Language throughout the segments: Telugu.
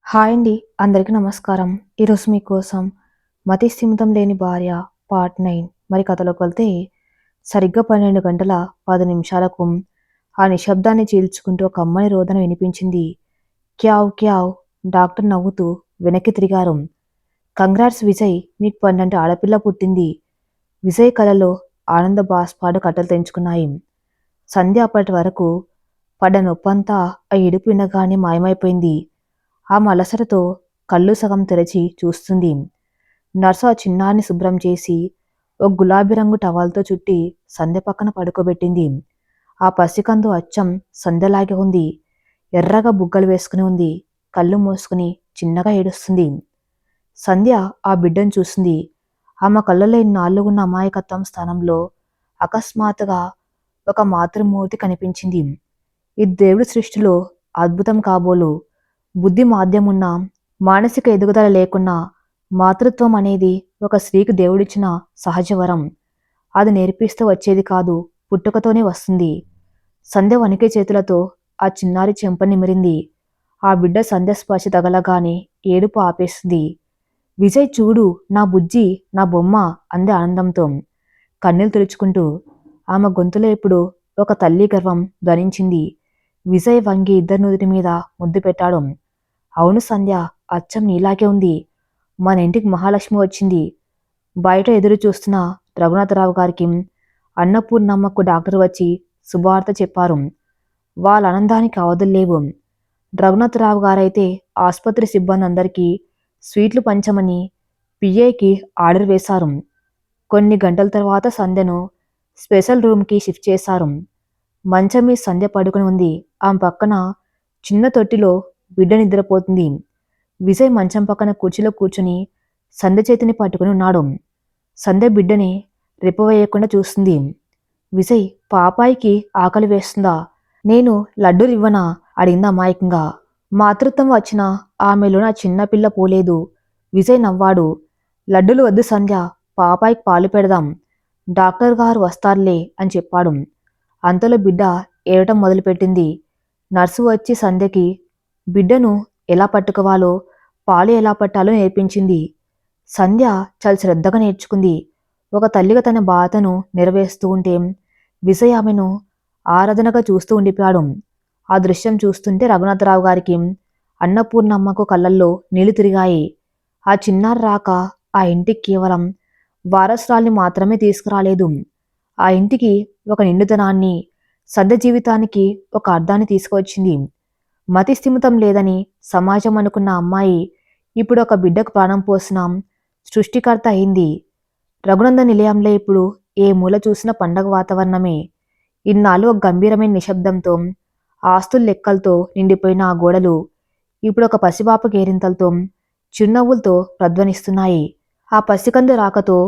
హాయ్ అండి. అందరికీ నమస్కారం. ఈరోజు మీకోసం 'మతి స్థిమితం లేని భార్య' పార్ట్ 9 మరి కథలోకి వెళ్తే సరిగ్గా 12 గంటల 10 నిమిషాలకు ఆ నిశ్శబ్దాన్ని చీల్చుకుంటూ ఒక అమ్మాయి రోదన వినిపించింది. క్యావ్ క్యావ్ డాక్టర్ నవ్వుతూ వెనక్కి తిరిగారు. కంగ్రాట్స్ విజయ్, మీకు 12 ఆడపిల్ల పుట్టింది. విజయ్ కలలో ఆనంద బాష్పాలు కట్టలు తెంచుకున్నాయి. సంధ్య అప్పటి వరకు పడ్డ నొప్పంతా ఆ ఏడుపు వినగానే మాయమైపోయింది. ఆమె అలసటతో కళ్ళు సగం తెరచి చూస్తుంది. నర్సు ఆ చిన్నారిని శుభ్రం చేసి ఒక గులాబీ రంగు టవల్తో చుట్టి సంధ్య పక్కన పడుకోబెట్టింది. ఆ పసికందు అచ్చం సంధ్యలాగే ఉంది. ఎర్రగా బుగ్గలు వేసుకుని ఉంది. కళ్ళు మూసుకుని చిన్నగా ఏడుస్తుంది. సంధ్య ఆ బిడ్డను చూసింది. ఆమె కళ్ళలో ఇన్నాళ్ళు ఉన్న అమాయకత్వం స్థానంలో అకస్మాత్తుగా ఒక మాతృమూర్తి కనిపించింది. ఈ దేవుడి సృష్టిలో అద్భుతం కాబోలు. బుద్ధి మాధ్యమున్నా, మానసిక ఎదుగుదల లేకున్నా మాతృత్వం అనేది ఒక స్త్రీకి దేవుడిచ్చిన సహజ వరం. అది నేర్పిస్తూ వచ్చేది కాదు, పుట్టుకతోనే వస్తుంది. సంధ్య వణికే చేతులతో ఆ చిన్నారి చెంప నిమిరింది. ఆ బిడ్డ సంధ్య స్పర్శ తగలగానే ఏడుపు ఆపేసింది. విజయ్ చూడు, నా బుజ్జి, నా బొమ్మ అంది ఆనందంతో కన్నీళ్లు తుడుచుకుంటూ. ఆమె గొంతులో ఇప్పుడు ఒక తల్లి గర్వం ధ్వనించింది. విజయ్ వంగి ఇద్దరి నుదుటి మీద ముద్దు పెట్టాడు. అవును సంధ్య, అచ్చం నీలాగే ఉంది. మన ఇంటికి మహాలక్ష్మి వచ్చింది. బయట ఎదురు చూస్తున్న రఘునాథరావు గారికి అన్నపూర్ణమ్మకు డాక్టర్ వచ్చి శుభవార్త చెప్పారు. వాళ్ళ ఆనందానికి అవధుల్లేవు. రఘునాథరావు గారైతే ఆసుపత్రి సిబ్బంది అందరికీ స్వీట్లు పంచమని పిఏకి ఆర్డర్ వేశారు. కొన్ని గంటల తర్వాత సంధ్యను స్పెషల్ రూమ్కి షిఫ్ట్ చేశారు. మంచం మీద సంధ్య పడుకుని ఉంది. ఆమె పక్కన చిన్న తొట్టిలో బిడ్డ నిద్రపోతుంది. విజయ్ మంచం పక్కన కుర్చీలో కూర్చుని సంధ్య చేతిని పట్టుకుని ఉన్నాడు. సంధ్య బిడ్డని రెప్పవేయకుండా చూస్తుంది. విజయ్, పాపాయికి ఆకలి వేస్తుందా? నేను లడ్డూలు ఇవ్వనా? అడిగింది అమాయకంగా. మాతృత్వం వచ్చిన ఆమెలో నా చిన్నపిల్ల పోలేదు. విజయ్ నవ్వాడు. లడ్డూలు వద్దు సంధ్య, పాపాయికి పాలు పెడదాం. డాక్టర్ గారు వస్తారులే అని చెప్పాడు. అంతలో బిడ్డ ఏడటం మొదలుపెట్టింది. నర్సు వచ్చి సంధ్యకి బిడ్డను ఎలా పట్టుకోవాలో, పాలు ఎలా పట్టాలో నేర్పించింది. సంధ్య చాలా శ్రద్ధగా నేర్చుకుంది. ఒక తల్లిగా తన బాధను నెరవేరుస్తూ ఉంటే విజయ్ ఆమెను ఆరాధనగా చూస్తూ ఉండిపోయాడు. ఆ దృశ్యం చూస్తుంటే రఘునాథరావు గారికి, అన్నపూర్ణమ్మకు కళ్ళల్లో నీళ్లు తిరిగాయి. ఆ చిన్నారి రాక ఆ ఇంటికి కేవలం వారసురాల్ని మాత్రమే తీసుకురాలేదు. ఆ ఇంటికి ఒక నిండుతనాన్ని, సంధ్య జీవితానికి ఒక అర్థాన్ని తీసుకువచ్చింది. మతి స్థిమితం లేదని సమాజం అనుకున్న అమ్మాయి ఇప్పుడు ఒక బిడ్డకు ప్రాణం పోసిన సృష్టికర్త అయింది. రఘునంద నిలయంలో ఇప్పుడు ఏ మూల చూసిన పండగ వాతావరణమే. ఇన్నాళ్ళు ఒక గంభీరమైన నిశ్శబ్దంతో, ఆస్తుల లెక్కలతో నిండిపోయిన ఆ గోడలు ఇప్పుడు ఒక పసిపాప కేరింతలతో, చిరునవ్వులతో ప్రధ్వనిస్తున్నాయి. ఆ పసికందు రాకతో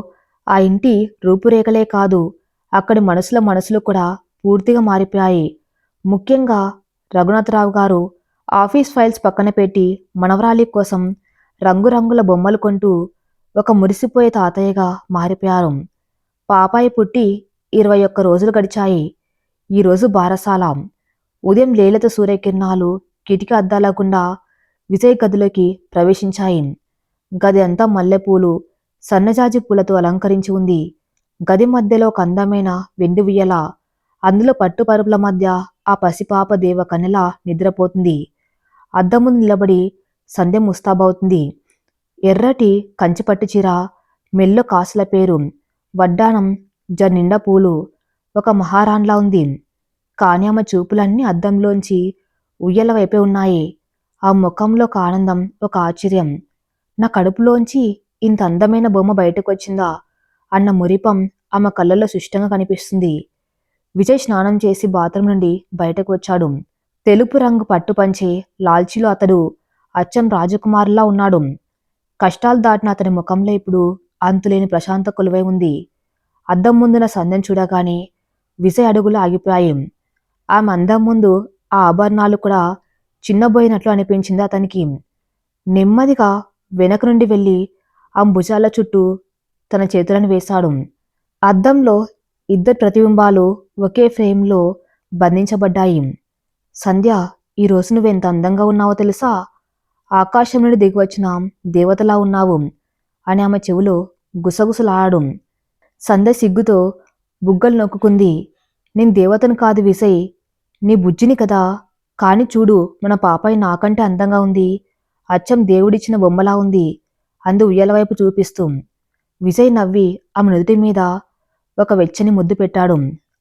ఆ ఇంటి రూపురేఖలే కాదు, అక్కడి మనసులు కూడా పూర్తిగా మారిపోయాయి. ముఖ్యంగా రఘునాథరావు గారు ఆఫీస్ ఫైల్స్ పక్కన పెట్టి మనవరాలి కోసం రంగురంగుల బొమ్మలు కొంటూ ఒక మురిసిపోయే తాతయ్యగా మారిపోయారు. పాపాయి పుట్టి 21 రోజులు గడిచాయి. ఈరోజు బారసాల. ఉదయం లేలత సూర్యకిరణాలు కిటికీ అద్దాల గుండా విజయ్ గదిలోకి ప్రవేశించాయి. గది అంతా మల్లెపూలు, సన్నజాజి పూలతో అలంకరించి ఉంది. గది మధ్యలో ఒక అందమైన వెండి ఉయ్యాల. అందులో పట్టుపరుపుల మధ్య ఆ పసిపాప దేవ కన్నెలా నిద్రపోతుంది. అద్దం ముందు నిలబడి సంధ్య ముస్తాబవుతుంది. ఎర్రటి కంచిపట్టు చీర, మెల్లో కాసుల పేరు, వడ్డానం, నిండా పూలు. ఒక మహారాణిలా ఉంది. కానీ ఆమె చూపులన్నీ అద్దంలోంచి ఉయ్యల వైపే ఉన్నాయి. ఆ ముఖంలో ఒక ఆనందం, ఒక ఆశ్చర్యం. నా కడుపులోంచి ఇంత అందమైన బొమ్మ బయటకు వచ్చిందా అన్న మురిపం ఆమె కళ్ళల్లో సుష్టంగా కనిపిస్తుంది. విజయ్ స్నానం చేసి బాత్రూం నుండి బయటకు వచ్చాడు. తెలుపు రంగు పట్టుపంచే, లాల్చీలో అతడు అచ్చం రాజకుమారులా ఉన్నాడు. కష్టాలు దాటిన అతని ముఖంలో ఇప్పుడు అంతులేని ప్రశాంత కొలువై ఉంది. అద్దం ముందున సంధ్యను చూడగానే విజయ్ అడుగులు ఆగిపోయాయి. ఆమె అందం ముందు ఆ ఆభరణాలు కూడా చిన్నబోయినట్లు అనిపించింది అతనికి. నెమ్మదిగా వెనక నుండి వెళ్ళి ఆ భుజాల చుట్టూ తన చేతులను వేశాడు. అద్దంలో ఇద్దరు ప్రతిబింబాలు ఒకే ఫ్రేమ్లో బంధించబడ్డాయి. సంధ్య, ఈరోజు నువ్వెంత అందంగా ఉన్నావో తెలుసా? ఆకాశం నుండి దిగివచ్చిన దేవతలా ఉన్నావు అని ఆమె చెవులో గుసగుసలాడడం. సంధ్య సిగ్గుతో బుగ్గలు నొక్కుకుంది. నేను దేవతను కాదు విజయ్, నీ బుజ్జిని కదా. కాని చూడు, మన పాపాయి నాకంటే అందంగా ఉంది. అచ్చం దేవుడిచ్చిన బొమ్మలా ఉంది అందు ఉయ్యాల వైపు చూపిస్తూ. విజయ్ నవ్వి ఆమె నుదుటి మీద ఒక వెచ్చని ముద్దు పెట్టాడు.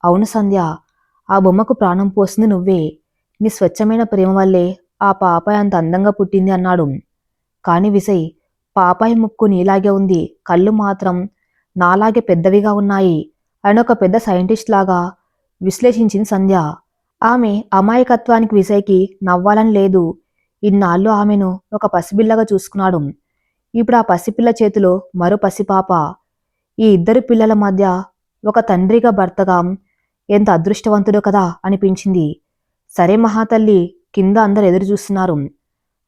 అవును సంధ్య, ఆ బొమ్మకు ప్రాణం పోసింది నువ్వే. నీ స్వచ్ఛమైన ప్రేమ వల్లే ఆ పాపాయి అంత అందంగా పుట్టింది అన్నాడు. కాని విజయ్, పాపాయి ముక్కు నీలాగే ఉంది, కళ్ళు మాత్రం నాలాగే పెద్దవిగా ఉన్నాయి అని ఒక పెద్ద సైంటిస్ట్ లాగా విశ్లేషించింది సంధ్య. ఆమె అమాయకత్వానికి విజయ్కి నవ్వాలని లేదు. ఇన్నాళ్ళు ఆమెను ఒక పసిపిల్లగా చూసుకున్నాడు. ఇప్పుడు ఆ పసిపిల్ల చేతిలో మరో పసిపాప. ఈ ఇద్దరు పిల్లల మధ్య ఒక తండ్రిగా భర్తగా ఎంత అదృష్టవంతుడో కదా అనిపించింది. సరే మహాతల్లి, కింద అందరు ఎదురు చూస్తున్నారు.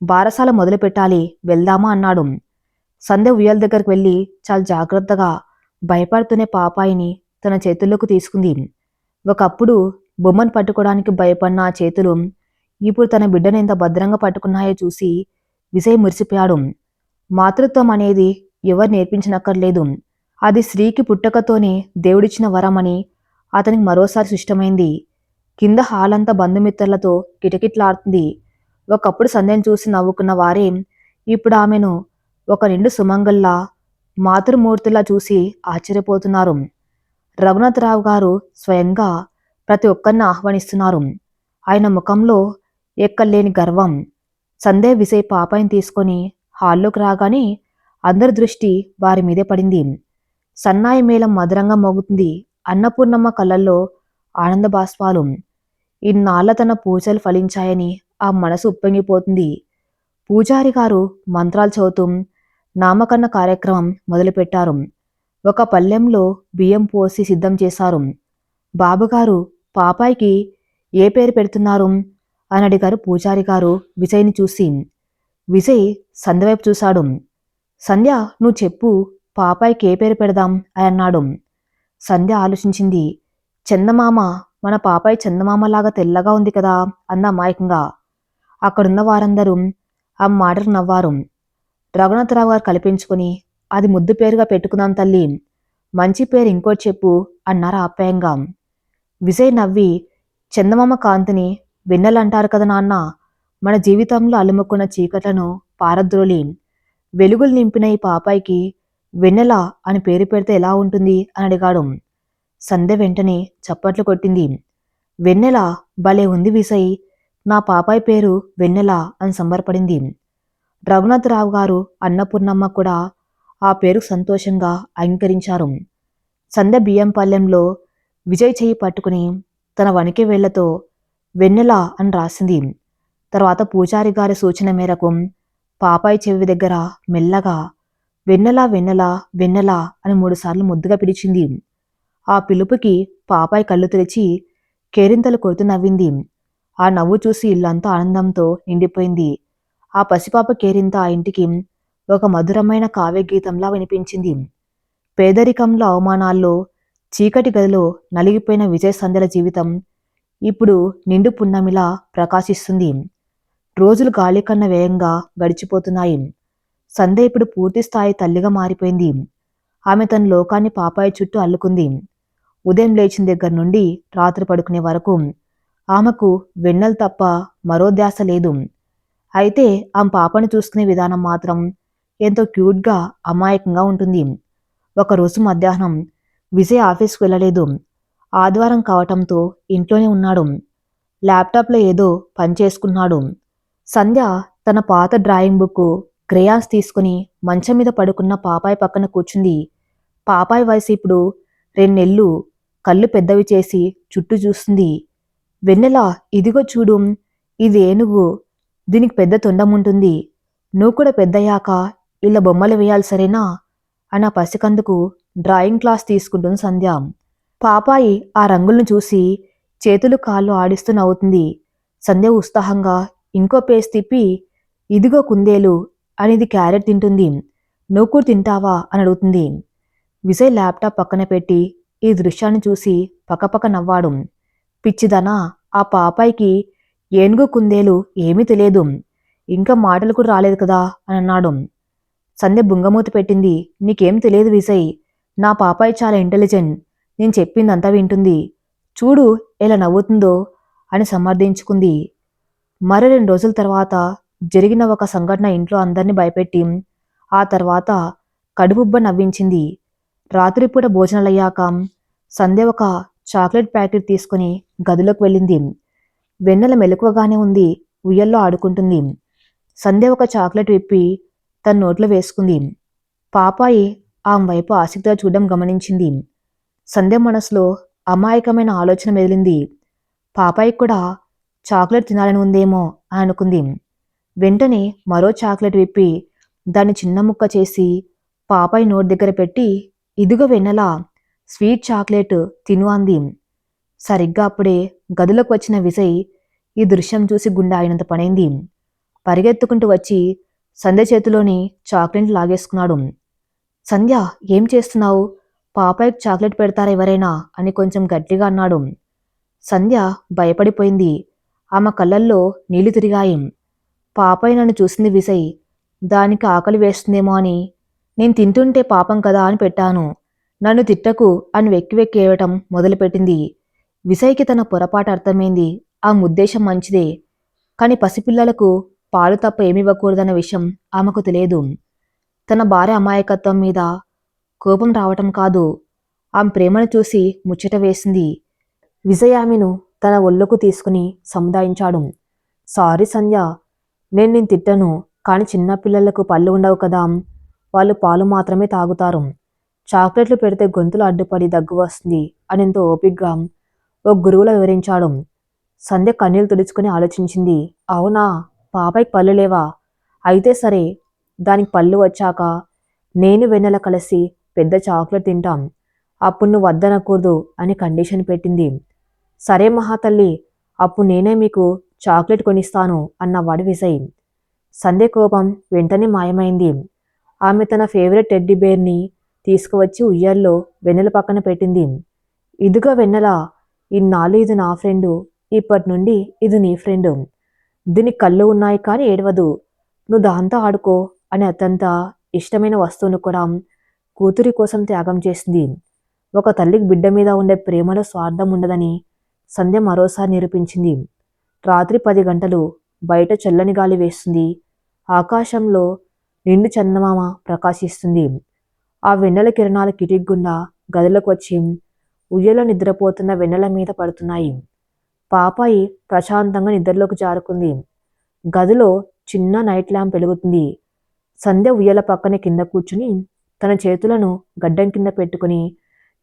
బారసాల మొదలు పెట్టాలి, వెళ్దామా అన్నాడు. సంధ్య ఉయ్యాల దగ్గరికి వెళ్ళి చాలా జాగ్రత్తగా భయపడుతూనే పాపాయిని తన చేతుల్లోకి తీసుకుంది. ఒకప్పుడు బొమ్మను పట్టుకోవడానికి భయపడిన ఆ చేతులు ఇప్పుడు తన బిడ్డను ఎంత భద్రంగా పట్టుకున్నాయో చూసి విజయ్ మురిసిపోయాడు. మాతృత్వం అనేది ఎవరు నేర్పించనక్కర్లేదు. అది స్త్రీకి పుట్టకతోనే దేవుడిచ్చిన వరమని అతనికి మరోసారి సృష్టమైంది. కింద హాలంతా బంధుమిత్రులతో కిటకిట్లాడుతుంది. ఒకప్పుడు సంధ్యను చూసి నవ్వుకున్న వారే ఇప్పుడు ఆమెను ఒక నిండు సుమంగల్లా, మాతృమూర్తిలా చూసి ఆశ్చర్యపోతున్నారు. రఘునాథరావు గారు స్వయంగా ప్రతి ఒక్కరిని ఆహ్వానిస్తున్నారు. ఆయన ముఖంలో ఎక్కలేని గర్వం. సంధ్య విజయ్ పాపాయిని తీసుకొని హాల్లోకి రాగానే అందరి దృష్టి వారి మీదే పడింది. సన్నాయి మేళం మధురంగా మోగుతుంది. అన్నపూర్ణమ్మ కళ్ళల్లో ఆనంద బాష్పాలు. ఇన్నాళ్ల తన పూజలు ఫలించాయని ఆ మనసు ఉప్పొంగిపోతుంది. పూజారి గారు మంత్రాలు చదువుతూ నామకరణ కార్యక్రమం మొదలుపెట్టారు. ఒక పళ్ళెంలో బియ్యం పోసి సిద్ధం చేశారు. బాబుగారు, పాపాయికి ఏ పేరు పెడుతున్నారు అని అడిగారు పూజారి గారు విజయ్ని చూసి. విజయ్ సంధ్య వైపు చూశాడు. సంధ్య, నువ్వు చెప్పు, పాపాయికి ఏ పేరు పెడదాం అని అన్నాడు. సంధ్య ఆలోచించింది. చందమామ, మన పాపాయి చందమామలాగా తెల్లగా ఉంది కదా అంద అమాయకంగా. అక్కడున్న వారందరూ ఆ మాటకు నవ్వారు. రఘునాథరావు గారు కల్పించుకుని, అది ముద్దు పేరుగా పెట్టుకుందాం తల్లి, మంచి పేరు ఇంకోటి చెప్పు అన్నారు ఆప్యాయంగా. విజయ్ నవ్వి, చందమామ కాంతిని వెన్నెలంటారు కదా నాన్న. మన జీవితంలో అలుముకున్న చీకట్లను పారద్రోలి వెలుగులు నింపిన ఈ పాపాయికి వెన్నెల అని పేరు పెడితే ఎలా ఉంటుంది అని అడిగాడు. సంధ్య వెంటనే చప్పట్లు కొట్టింది. వెన్నెల, భలే ఉంది విజయ్, నా పాపాయి పేరు వెన్నెల అని సంబరపడింది. రఘునాథరావు గారు, అన్నపూర్ణమ్మ కూడా ఆ పేరు సంతోషంగా అంగీకరించారు. సంధ్య బియ్యం పల్లెంలో విజయ్ చెయ్యి పట్టుకుని తన వణికే వేళ్లతో వెన్నెల అని రాసింది. తర్వాత పూజారి గారి సూచన మేరకు పాపాయి చెవి దగ్గర మెల్లగా వెన్నెల వెన్నెల వెన్నెల అని 3 సార్లు ముద్దుగా పిలిచింది. ఆ పిలుపుకి పాపాయి కళ్ళు తెరిచి కేరింతలు కొడుతూ నవ్వింది. ఆ నవ్వు చూసి ఇల్లంతా ఆనందంతో నిండిపోయింది. ఆ పసిపాప కేరింత ఆ ఇంటికి ఒక మధురమైన కావ్యగీతంలా వినిపించింది. పేదరికంలో, అవమానాల్లో, చీకటి గదిలో నలిగిపోయిన విజయ సంధ్యల జీవితం ఇప్పుడు నిండు పున్నమిలా ప్రకాశిస్తుంది. రోజులు గాలి కన్నా వేగంగా గడిచిపోతున్నాయి. సంధ్య ఇప్పుడు పూర్తి స్థాయి తల్లిగా మారిపోయింది. ఆమె తన లోకాన్ని పాపాయి చుట్టూ అల్లుకుంది. ఉదయం లేచిన దగ్గర నుండి రాత్రి పడుకునే వరకు ఆమెకు వెన్నెల తప్ప మరో ధ్యాస లేదు. అయితే ఆమె పాపను చూసుకునే విధానం మాత్రం ఎంతో క్యూట్గా, అమాయకంగా ఉంటుంది. ఒకరోజు మధ్యాహ్నం విజయ్ ఆఫీస్కు వెళ్ళలేదు. ఆదివారం కావటంతో ఇంట్లోనే ఉన్నాడు. ల్యాప్టాప్లో ఏదో పని చేసుకున్నాడు. సంధ్య తన పాత డ్రాయింగ్ బుక్, క్రేయాన్స్ తీసుకుని మంచం మీద పడుకున్న పాపాయి పక్కన కూర్చుంది. పాపాయి వయసు ఇప్పుడు 2 నెలలు. కళ్ళు పెద్దవి చేసి చుట్టూ చూస్తుంది. వెన్నెల, ఇదిగో చూడు, ఇది ఏనుగు, దీనికి పెద్ద తొండముంటుంది. నువ్వు కూడా పెద్దయ్యాక ఇలా బొమ్మలు వేయాలి సరేనా అని ఆ పసికందుకు డ్రాయింగ్ క్లాస్ తీసుకుంటుంది సంధ్య. పాపాయి ఆ రంగులను చూసి చేతులు కాళ్ళు ఆడిస్తూ నవ్వుతుంది. సంధ్య ఉత్సాహంగా ఇంకో పేజ్ తిప్పి, ఇదిగో కుందేలు, అనేది క్యారెట్ తింటుంది, నువ్వు కూడా తింటావా అని అడుగుతుంది. విజయ్ ల్యాప్టాప్ పక్కన పెట్టి ఈ దృశ్యాన్ని చూసి పకపక నవ్వాడు. పిచ్చిదనా, ఆ పాపాయికి ఏనుగు కుందేలు ఏమీ తెలియదు. ఇంకా మాటలు కూడా రాలేదు కదా అని అన్నాడు. సంధ్య బుంగమూతి పెట్టింది. నీకేం తెలియదు విజయ్. నా పాపాయి చాలా ఇంటెలిజెంట్. నేను చెప్పిందంతా వింటుంది. చూడు ఎలా నవ్వుతుందో అని సమర్థించుకుంది. మరో 2 రోజుల తర్వాత జరిగిన ఒక సంఘటన ఇంట్లో అందరినీ భయపెట్టి ఆ తర్వాత కడుపుబ్బ నవ్వించింది. రాత్రిపూట భోజనాలయ్యాక సంధ్య ఒక చాక్లెట్ ప్యాకెట్ తీసుకుని గదిలోకి వెళ్ళింది. వెన్నెల మెలకువగానే ఉంది. ఉయ్యల్లో ఆడుకుంటుంది. సంధ్య ఒక చాక్లెట్ విప్పి తన నోట్లో వేసుకుంది. పాపాయి ఆమె వైపు ఆసక్తిగా చూడడం గమనించింది. సంధ్య మనసులో అమాయకమైన ఆలోచన మెదిలింది. పాపాయి కూడా చాక్లెట్ తినాలని ఉందేమో అని అనుకుంది. వెంటనే మరో చాక్లెట్ విప్పి దాన్ని చిన్న ముక్క చేసి పాపాయి నోటి దగ్గర పెట్టి, ఇదిగో వెన్నెల, స్వీట్ చాక్లెట్ తిను అంది. సరిగ్గా అప్పుడే గదిలోకి వచ్చిన విజయ్ ఈ దృశ్యం చూసి గుండె ఆగినంత పనైంది. పరిగెత్తుకుంటూ వచ్చి సంధ్య చేతిలోని చాక్లెట్ లాగేసుకున్నాడు. సంధ్య, ఏం చేస్తున్నావు? పాపాయికి చాక్లెట్ పెడతారా ఎవరైనా అని కొంచెం గట్టిగా అన్నాడు. సంధ్య భయపడిపోయింది. ఆమె కళ్ళల్లో నీళ్లు తిరిగాయి. పాపాయి నన్ను చూసింది విజయ్. దానికి ఆకలి వేస్తుందేమో అని. నేను తింటుంటే పాపం కదా అని పెట్టాను. నన్ను తిట్టకు అని వెక్కి వెక్కి ఏడవటం మొదలుపెట్టింది. విజయ్కి తన పొరపాటు అర్థమైంది. ఆ ఉద్దేశం మంచిదే. కాని పసిపిల్లలకు పాలు తప్ప ఏమివ్వకూడదన్న విషయం ఆమెకు తెలియదు. తన భార్య అమాయకత్వం మీద కోపం రావటం కాదు, ఆమె ప్రేమను చూసి ముచ్చట వేసింది. విజయ్ ఆమెను తన ఒళ్ళోకి తీసుకుని సముదాయించాడు. సారీ సంధ్య, నేను తిట్టను. కాని చిన్నపిల్లలకు పళ్ళు ఉండవు కదా, వాళ్ళు పాలు మాత్రమే తాగుతారు. చాక్లెట్లు పెడితే గొంతులు అడ్డుపడి దగ్గు వస్తుంది అని ఎంతో ఓపిగ్గా ఓ గురువులా వివరించాడు. సంధ్య కన్నీళ్లు తుడుచుకుని ఆలోచించింది. అవునా, పాపాయికి పళ్ళు లేవా? అయితే సరే, దానికి పళ్ళు వచ్చాక నేను వెన్నెల కలిసి పెద్ద చాక్లెట్ తింటాం. అప్పుడు నువ్వు వద్దనకూడదు అని కండిషన్ పెట్టింది. సరే మహాతల్లి, అప్పుడు నేనే మీకు చాక్లెట్ కొనిస్తాను అన్నవాడు విజయ్. సంధ్య కోపం వెంటనే మాయమైంది. ఆమె తన ఫేవరెట్ టెడ్డీ బేర్ని తీసుకువచ్చి ఉయ్యాల్లో వెన్నెల పక్కన పెట్టింది. ఇదిగో వెన్నెల, ఇన్నాళ్ళు ఇది నా ఫ్రెండు, ఇప్పటి నుండి ఇది నీ ఫ్రెండు. దీనికి కళ్ళు ఉన్నాయి కానీ ఏడవదు. నువ్వు దాంతో ఆడుకో అని అత్యంత ఇష్టమైన వస్తువును కూడా కూతురి కోసం త్యాగం చేసింది. ఒక తల్లికి బిడ్డ మీద ఉండే ప్రేమలో స్వార్థం ఉండదని సంధ్య మరోసారి నిరూపించింది. రాత్రి 10 గంటలు. బయట చల్లని గాలి వేస్తుంది. ఆకాశంలో నిండు చందమామ ప్రకాశిస్తుంది. ఆ వెన్నెల కిరణాలు కిటికీ గుండా గదిలోకి వచ్చి ఉయ్యలో నిద్రపోతున్న వెన్నెల మీద పడుతున్నాయి. పాపాయి ప్రశాంతంగా నిద్రలోకి జారుకుంది. గదిలో చిన్న నైట్ ల్యాంప్ వెలుగుతుంది. సంధ్య ఉయ్యల పక్కనే కింద కూర్చుని తన చేతులను గడ్డం కింద పెట్టుకుని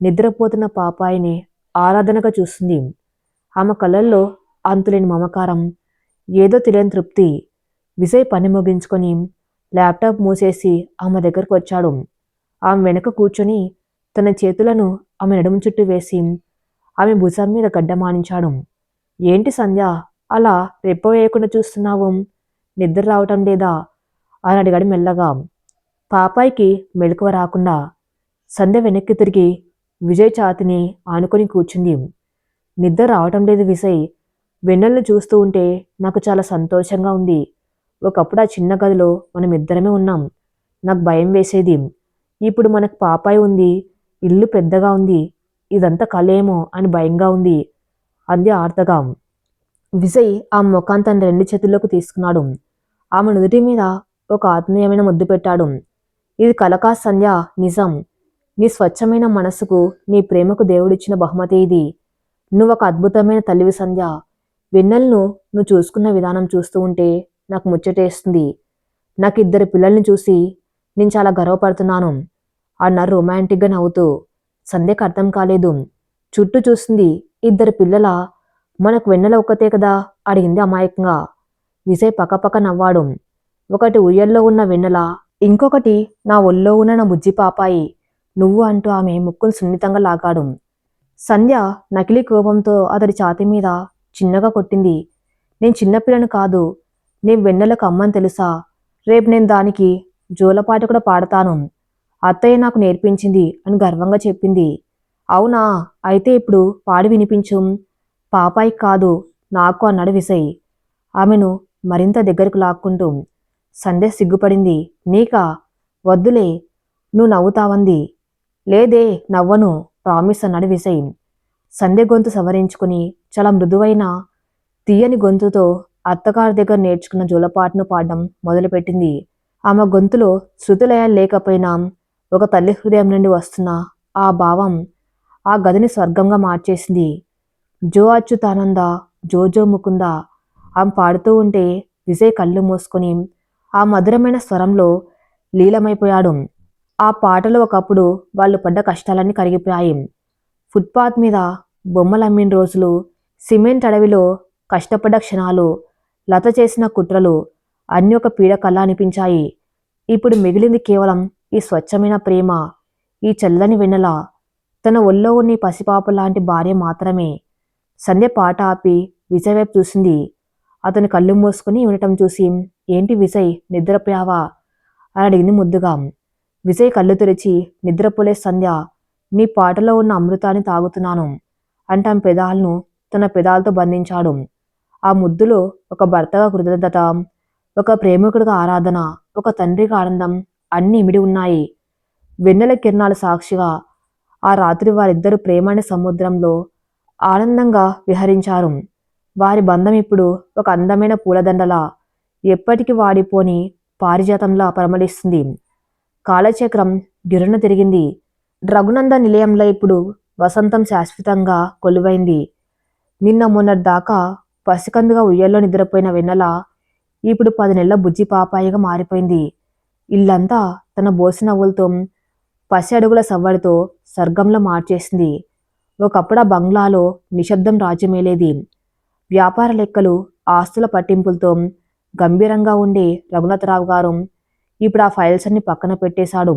నిద్రపోతున్న పాపాయిని ఆరాధనగా చూస్తుంది. ఆమె కళ్ళల్లో అంతులేని మమకారం, ఏదో తెలియని తృప్తి. విజయ్ పని ముగించుకొని ల్యాప్టాప్ మూసేసి ఆమె దగ్గరకు వచ్చాడు. ఆమె వెనక కూర్చొని తన చేతులను ఆమె నడుము చుట్టూ వేసి ఆమె భుజం మీద గడ్డమానించాడు. ఏంటి సంధ్య, అలా రెప్ప వేయకుండా చూస్తున్నావు? నిద్ర రావటం లేదా అని అడిగాడు మెల్లగా. పాపాయికి మెలకువ రాకుండా సంధ్య వెనక్కి తిరిగి విజయ్ ఛాతిని ఆనుకొని కూర్చుంది. నిద్ర రావటం లేదు విజయ్. వెన్నెలను చూస్తూ ఉంటే నాకు చాలా సంతోషంగా ఉంది. ఒకప్పుడు ఆ చిన్న గదిలో మనం ఇద్దరమే ఉన్నాం. నాకు భయం వేసేది. ఇప్పుడు మనకు పాపాయి ఉంది, ఇల్లు పెద్దగా ఉంది. ఇదంతా కలేమో అని భయంగా ఉంది అంది ఆర్తగా. విజయ్ ఆ ముఖాన్ని తన 2 చేతుల్లోకి తీసుకున్నాడు. ఆమె నుదుటి మీద ఒక ఆత్మీయమైన ముద్దు పెట్టాడు. ఇది కలకా సంధ్య, నిజం. నీ స్వచ్ఛమైన మనసుకు, నీ ప్రేమకు దేవుడిచ్చిన బహుమతి ఇది. నువ్వు ఒక అద్భుతమైన తల్లివి సంధ్య. వెన్నెలను నువ్వు చూసుకున్న విధానం చూస్తూ ఉంటే నాకు ముచ్చటేస్తుంది. నాకు 2 పిల్లల్ని చూసి నేను చాలా గర్వపడుతున్నాను అన్నారు రొమాంటిక్గా నవ్వుతూ. సంధ్యకు అర్థం కాలేదు. చుట్టూ చూస్తుంది. 2 పిల్లల? మనకు వెన్నెల ఒక్కతే కదా అడిగింది అమాయకంగా. విజయ్ పక్కపక్క నవ్వాడు. ఒకటి ఉయ్యల్లో ఉన్న వెన్నెల, ఇంకొకటి నా ఒళ్ళో ఉన్న నా బుజ్జి పాపాయి. నువ్వు అంటూ ఆమె ముక్కును సున్నితంగా లాగాడు. సంధ్య నకిలీ కోపంతో అతడి ఛాతీ మీద చిన్నగా కొట్టింది. నేను చిన్నపిల్లను కాదు. నేను వెన్నెలకు అమ్మని తెలుసా? రేపు నేను దానికి జోలపాట కూడా పాడతాను. అత్తయ్య నాకు నేర్పించింది అని గర్వంగా చెప్పింది. అవునా, అయితే ఇప్పుడు పాడి వినిపించు. పాపాయి కాదు, నాకు అన్నాడు విజయ్. ఆమెను మరింత దగ్గరకు లాక్కుంటూ. సంధ్య సిగ్గుపడింది. నీకా? వద్దులే, నువ్వు నవ్వుతావంది. లేదే, నవ్వను, ప్రామిస్ అన్నాడు విజయ్. సంధ్య గొంతు సవరించుకుని చాలా మృదువైన తీయని గొంతుతో అత్తగారి దగ్గర నేర్చుకున్న జోలపాటను పాడడం మొదలుపెట్టింది. ఆమె గొంతులో శృతిలయాలు లేకపోయినా ఒక తల్లి హృదయం నుండి వస్తున్న ఆ భావం ఆ గదిని స్వర్గంగా మార్చేసింది. జో అచ్యుతానంద, జో ముకుంద ఆమె పాడుతూ ఉంటే విజయ్ కళ్ళు మూసుకొని ఆ మధురమైన స్వరంలో లీలమైపోయాడు. ఆ పాటలో ఒకప్పుడు వాళ్ళు పడ్డ కష్టాలన్నీ కరిగిపోయాయి. ఫుట్పాత్ మీద బొమ్మలమ్మిన రోజులు, సిమెంట్ అడవిలో కష్టపడ్డ క్షణాలు, లత చేసిన కుట్రలు అన్నీ ఒక పీడకల్లా అనిపించాయి. ఇప్పుడు మిగిలింది కేవలం ఈ స్వచ్ఛమైన ప్రేమ, ఈ చల్లని వెన్నెల, తన ఒళ్ళో ఉన్న పసిపాప లాంటి భార్య మాత్రమే. సంధ్య పాట ఆపి విజయ్ వైపు చూసింది. అతను కళ్ళు మూసుకుని వినటం చూసి, ఏంటి విజయ్, నిద్రపోయావా అని అడిగింది ముద్దుగా. విజయ్ కళ్ళు తెరిచి, నిద్రపోలే సంధ్య, నీ పాటలో ఉన్న అమృతాన్ని తాగుతున్నాను అంటే ఆమె పెదాలను తన పెదాలతో బంధించాడు. ఆ ముద్దులో ఒక భర్తగా కృతజ్ఞత, ఒక ప్రేమికుడిగా ఆరాధన, ఒక తండ్రిగా ఆనందం అన్నీ ఇమిడి ఉన్నాయి. వెన్నెల కిరణాలు సాక్షిగా ఆ రాత్రి వారిద్దరూ ప్రేమ అనే సముద్రంలో ఆనందంగా విహరించారు. వారి బంధం ఇప్పుడు ఒక అందమైన పూలదండలా, ఎప్పటికీ వాడిపోని పారిజాతంలా పరిమళిస్తుంది. కాలచక్రం గిరున తిరిగింది. రఘునంద నిలయంలో ఇప్పుడు వసంతం శాశ్వతంగా కొలువైంది. నిన్న మొన్నటి దాకా పసికందుగా ఉయ్యల్లో నిద్రపోయిన వెన్నెల ఇప్పుడు 10 నెలల బుజ్జి పాపాయిగా మారిపోయింది. ఇల్లంతా తన బోసి నవ్వులతో, పసి అడుగుల సవ్వడితో స్వర్గంలో మార్చేసింది. ఒకప్పుడు ఆ బంగ్లాలో నిశ్శబ్దం రాజ్యమేలేది. వ్యాపార లెక్కలు, ఆస్తుల పట్టింపులతో గంభీరంగా ఉండే రఘునాథరావు గారు ఇప్పుడు ఆ ఫైల్స్ అన్ని పక్కన పెట్టేశాడు.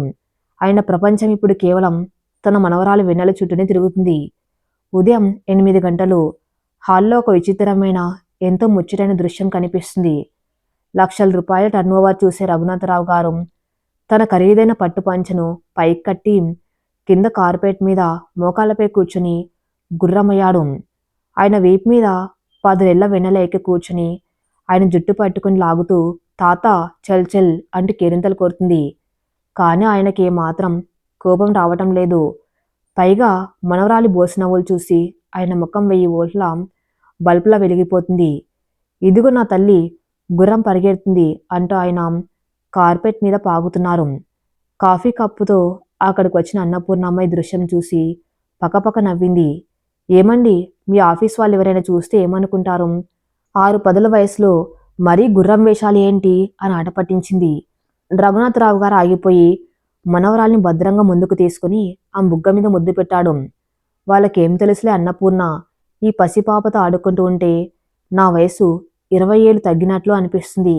ఆయన ప్రపంచం ఇప్పుడు కేవలం తన మనవరాలు వెన్నెల చుట్టూనే తిరుగుతుంది. ఉదయం 8 గంటలు. హాల్లో ఒక విచిత్రమైన, ఎంతో ముచ్చటైన దృశ్యం కనిపిస్తుంది. లక్షల రూపాయల టర్నోవర్ చూసే రఘునాథరావు గారు తన ఖరీదైన పట్టు పంచను పైకి కట్టి కింద కార్పెట్ మీద మోకాళ్ళపై కూర్చుని గుర్రమయ్యాడు. ఆయన వీపు మీద 10 నెలల వెన్నెల ఎక్కి కూర్చుని ఆయన జుట్టు పట్టుకుని లాగుతూ తాత చల్ చల్ అంటూ కేరింతలు కొడుతుంది. కానీ ఆయనకి ఏమాత్రం కోపం రావటం లేదు. పైగా మనవరాలి బోసి నవ్వులు చూసి ఆయన ముఖం 1000 వోల్ట్ల బల్బులా వెలిగిపోతుంది. ఇదిగో నా తల్లి, గుర్రం పరిగెడుతుంది అంటూ ఆయన కార్పెట్ మీద పాగుతున్నారు. కాఫీ కప్పుతో అక్కడికి వచ్చిన అన్నపూర్ణమ్మ దృశ్యం చూసి పకపక నవ్వింది. ఏమండి, మీ ఆఫీస్ వాళ్ళు ఎవరైనా చూస్తే ఏమనుకుంటారు? 6 వయసులో మరీ గుర్రం వేషాలు ఏంటి అని ఆట పట్టించింది. రఘునాథరావు గారు ఆగిపోయి మనవరాల్ని భద్రంగా ముందుకు తీసుకుని ఆ బుగ్గ మీద ముద్దు పెట్టాడు. వాళ్ళకేం తెలుసులే అన్నపూర్ణ, ఈ పసిపాపతో ఆడుకుంటూ ఉంటే నా వయసు 20 ఏళ్ళు తగ్గినట్లు అనిపిస్తుంది.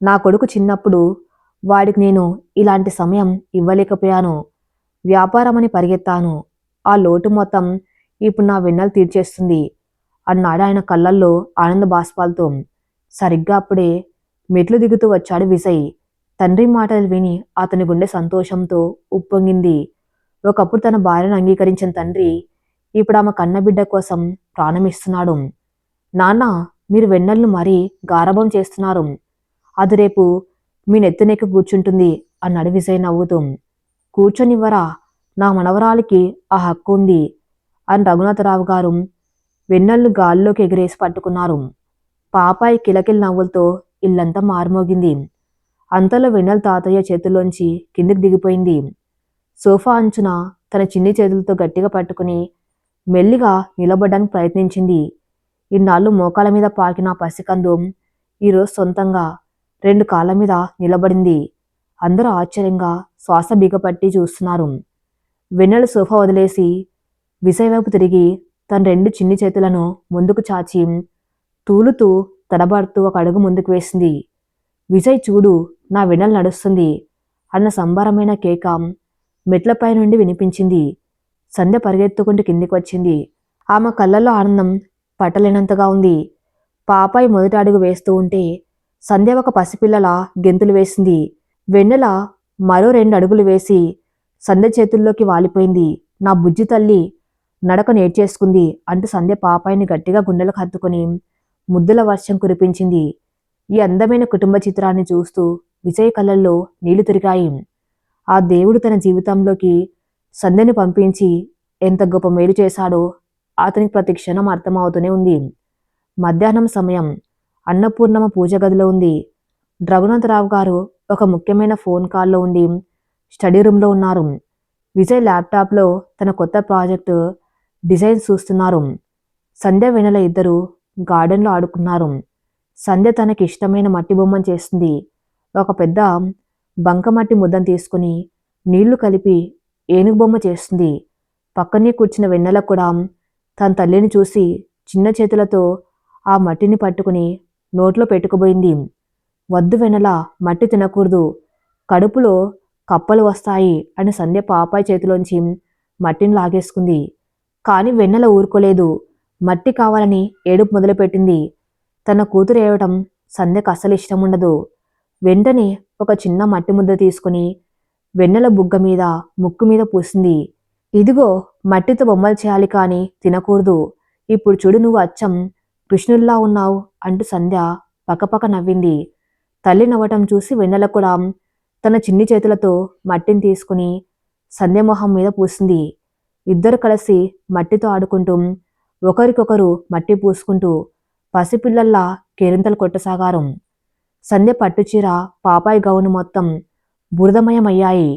నా కొడుకు చిన్నప్పుడు వాడికి నేను ఇలాంటి సమయం ఇవ్వలేకపోయాను. వ్యాపారమని పరిగెత్తాను. ఆ లోటు మొత్తం ఇప్పుడు నా వెన్నెలు తీర్చేస్తుంది అన్నాడు ఆయన కళ్ళల్లో ఆనంద బాష్పాలతో. సరిగ్గా అప్పుడే మెట్లు దిగుతూ వచ్చాడు విజయ్. తండ్రి మాటలు విని అతని గుండె సంతోషంతో ఉప్పొంగింది. ఒకప్పుడు తన భార్యను అంగీకరించిన తండ్రి ఇప్పుడు ఆమె కన్నబిడ్డ కోసం ప్రాణమిస్తున్నాడు. నాన్న, మీరు వెన్నెలను మరీ గారాబం చేస్తున్నారు. అది రేపు మీ నెత్తినెక్కి కూర్చుంటుంది అన్నాడు విజయ్ నవ్వుతూ. కూర్చొనివ్వరా, నా మనవరాలికి ఆ హక్కు ఉంది అని రఘునాథరావు గారు వెన్నెలను గాల్లోకి ఎగిరేసి పట్టుకున్నారు. పాపాయి కిలకిల నవ్వులతో ఇల్లంతా మారుమోగింది. అంతలో వెన్నెల తాతయ్య చేతుల్లోంచి కిందికి దిగిపోయింది. సోఫా అంచున తన చిన్ని చేతులతో గట్టిగా పట్టుకుని మెల్లిగా నిలబడడానికి ప్రయత్నించింది. ఇన్నాళ్ళు మోకాల మీద పాకిన పసికందు ఈరోజు సొంతంగా 2 కాళ్ళ మీద నిలబడింది. అందరూ ఆశ్చర్యంగా శ్వాస బిగపట్టి చూస్తున్నారు. వెన్నెల సోఫా వదిలేసి విజయ్ వైపు తిరిగి తన 2 చిన్ని చేతులను ముందుకు చాచి తూలుతూ తడబడుతూ ఒక అడుగు ముందుకు వేసింది. విజయ్, చూడు, నా వెన్నెల నడుస్తుంది అన్న సంబరమైన కేక మెట్లపై నుండి వినిపించింది. సంధ్య పరిగెత్తుకుంటూ కిందికి వచ్చింది. ఆమె కళ్ళల్లో ఆనందం పట్టలేనంతగా ఉంది. పాపాయి మొదటి అడుగు వేస్తూ ఉంటే సంధ్య ఒక పసిపిల్లల గెంతులు వేసింది. వెన్నెల మరో 2 అడుగులు వేసి సంధ్య చేతుల్లోకి వాలిపోయింది. నా బుజ్జి తల్లి నడక నేర్చేసుకుంది అంటూ సంధ్య పాపాయిని గట్టిగా గుండెలకు హత్తుకుని ముద్దుల వర్షం కురిపించింది. ఈ అందమైన కుటుంబ చిత్రాన్ని చూస్తూ విజయ్ కళ్ళల్లో నీళ్లు తిరిగాయి. ఆ దేవుడు తన జీవితంలోకి సంధ్యని పంపించి ఎంత గొప్ప మేలు చేశాడో అతనికి ప్రతి క్షణం అర్థమవుతూనే ఉంది. మధ్యాహ్నం సమయం. అన్నపూర్ణమ్మ పూజ గదిలో ఉంది. రఘునాథరావు గారు ఒక ముఖ్యమైన ఫోన్ కాల్లో ఉండి స్టడీ రూమ్లో ఉన్నారు. విజయ్ ల్యాప్టాప్లో తన కొత్త ప్రాజెక్టు డిజైన్స్ చూస్తున్నారు. సంధ్య వెన్నెల ఇద్దరు గార్డెన్లో ఆడుకున్నారు. సంధ్య తనకి ఇష్టమైన మట్టి బొమ్మను చేస్తుంది. ఒక పెద్ద బంకమట్టి ముద్దను తీసుకుని నీళ్లు కలిపి ఏనుగు బొమ్మ చేస్తుంది. పక్కనే కూర్చున్న వెన్నెల కూడా తన తల్లిని చూసి చిన్న చేతులతో ఆ మట్టిని పట్టుకుని నోట్లో పెట్టుకుపోయింది. వద్దు వెన్నెల, మట్టి తినకూడదు, కడుపులో కప్పలు వస్తాయి అని సంధ్య పాపాయి చేతిలోంచి మట్టిని లాగేసుకుంది. కానీ వెన్నెల ఊరుకోలేదు. మట్టి కావాలని ఏడుపు మొదలుపెట్టింది. తన కూతురు ఏడవటం సంధ్యకు అస్సలు ఇష్టం ఉండదు. వెంటనే ఒక చిన్న మట్టి ముద్ద తీసుకుని వెన్నెల బుగ్గ మీద ముక్కు మీద పూసింది. ఇదిగో మట్టితో బొమ్మలు చేయాలి కానీ తినకూడదు. ఇప్పుడు చూడు నువ్వు అచ్చం కృష్ణుల్లా ఉన్నావు అంటూ సంధ్య పకపక నవ్వింది. తల్లి నవ్వటం చూసి వెన్నెల కూడా తన చిన్ని చేతులతో మట్టిని తీసుకుని సంధ్య మొహం మీద పూసింది. ఇద్దరు కలిసి మట్టితో ఆడుకుంటూ ఒకరికొకరు మట్టి పూసుకుంటూ పసిపిల్లల్లా కేరింతలు కొట్టసాగారు. సంధ్య పట్టుచీర, పాపాయి గౌను మొత్తం బురదమయమయ్యాయి.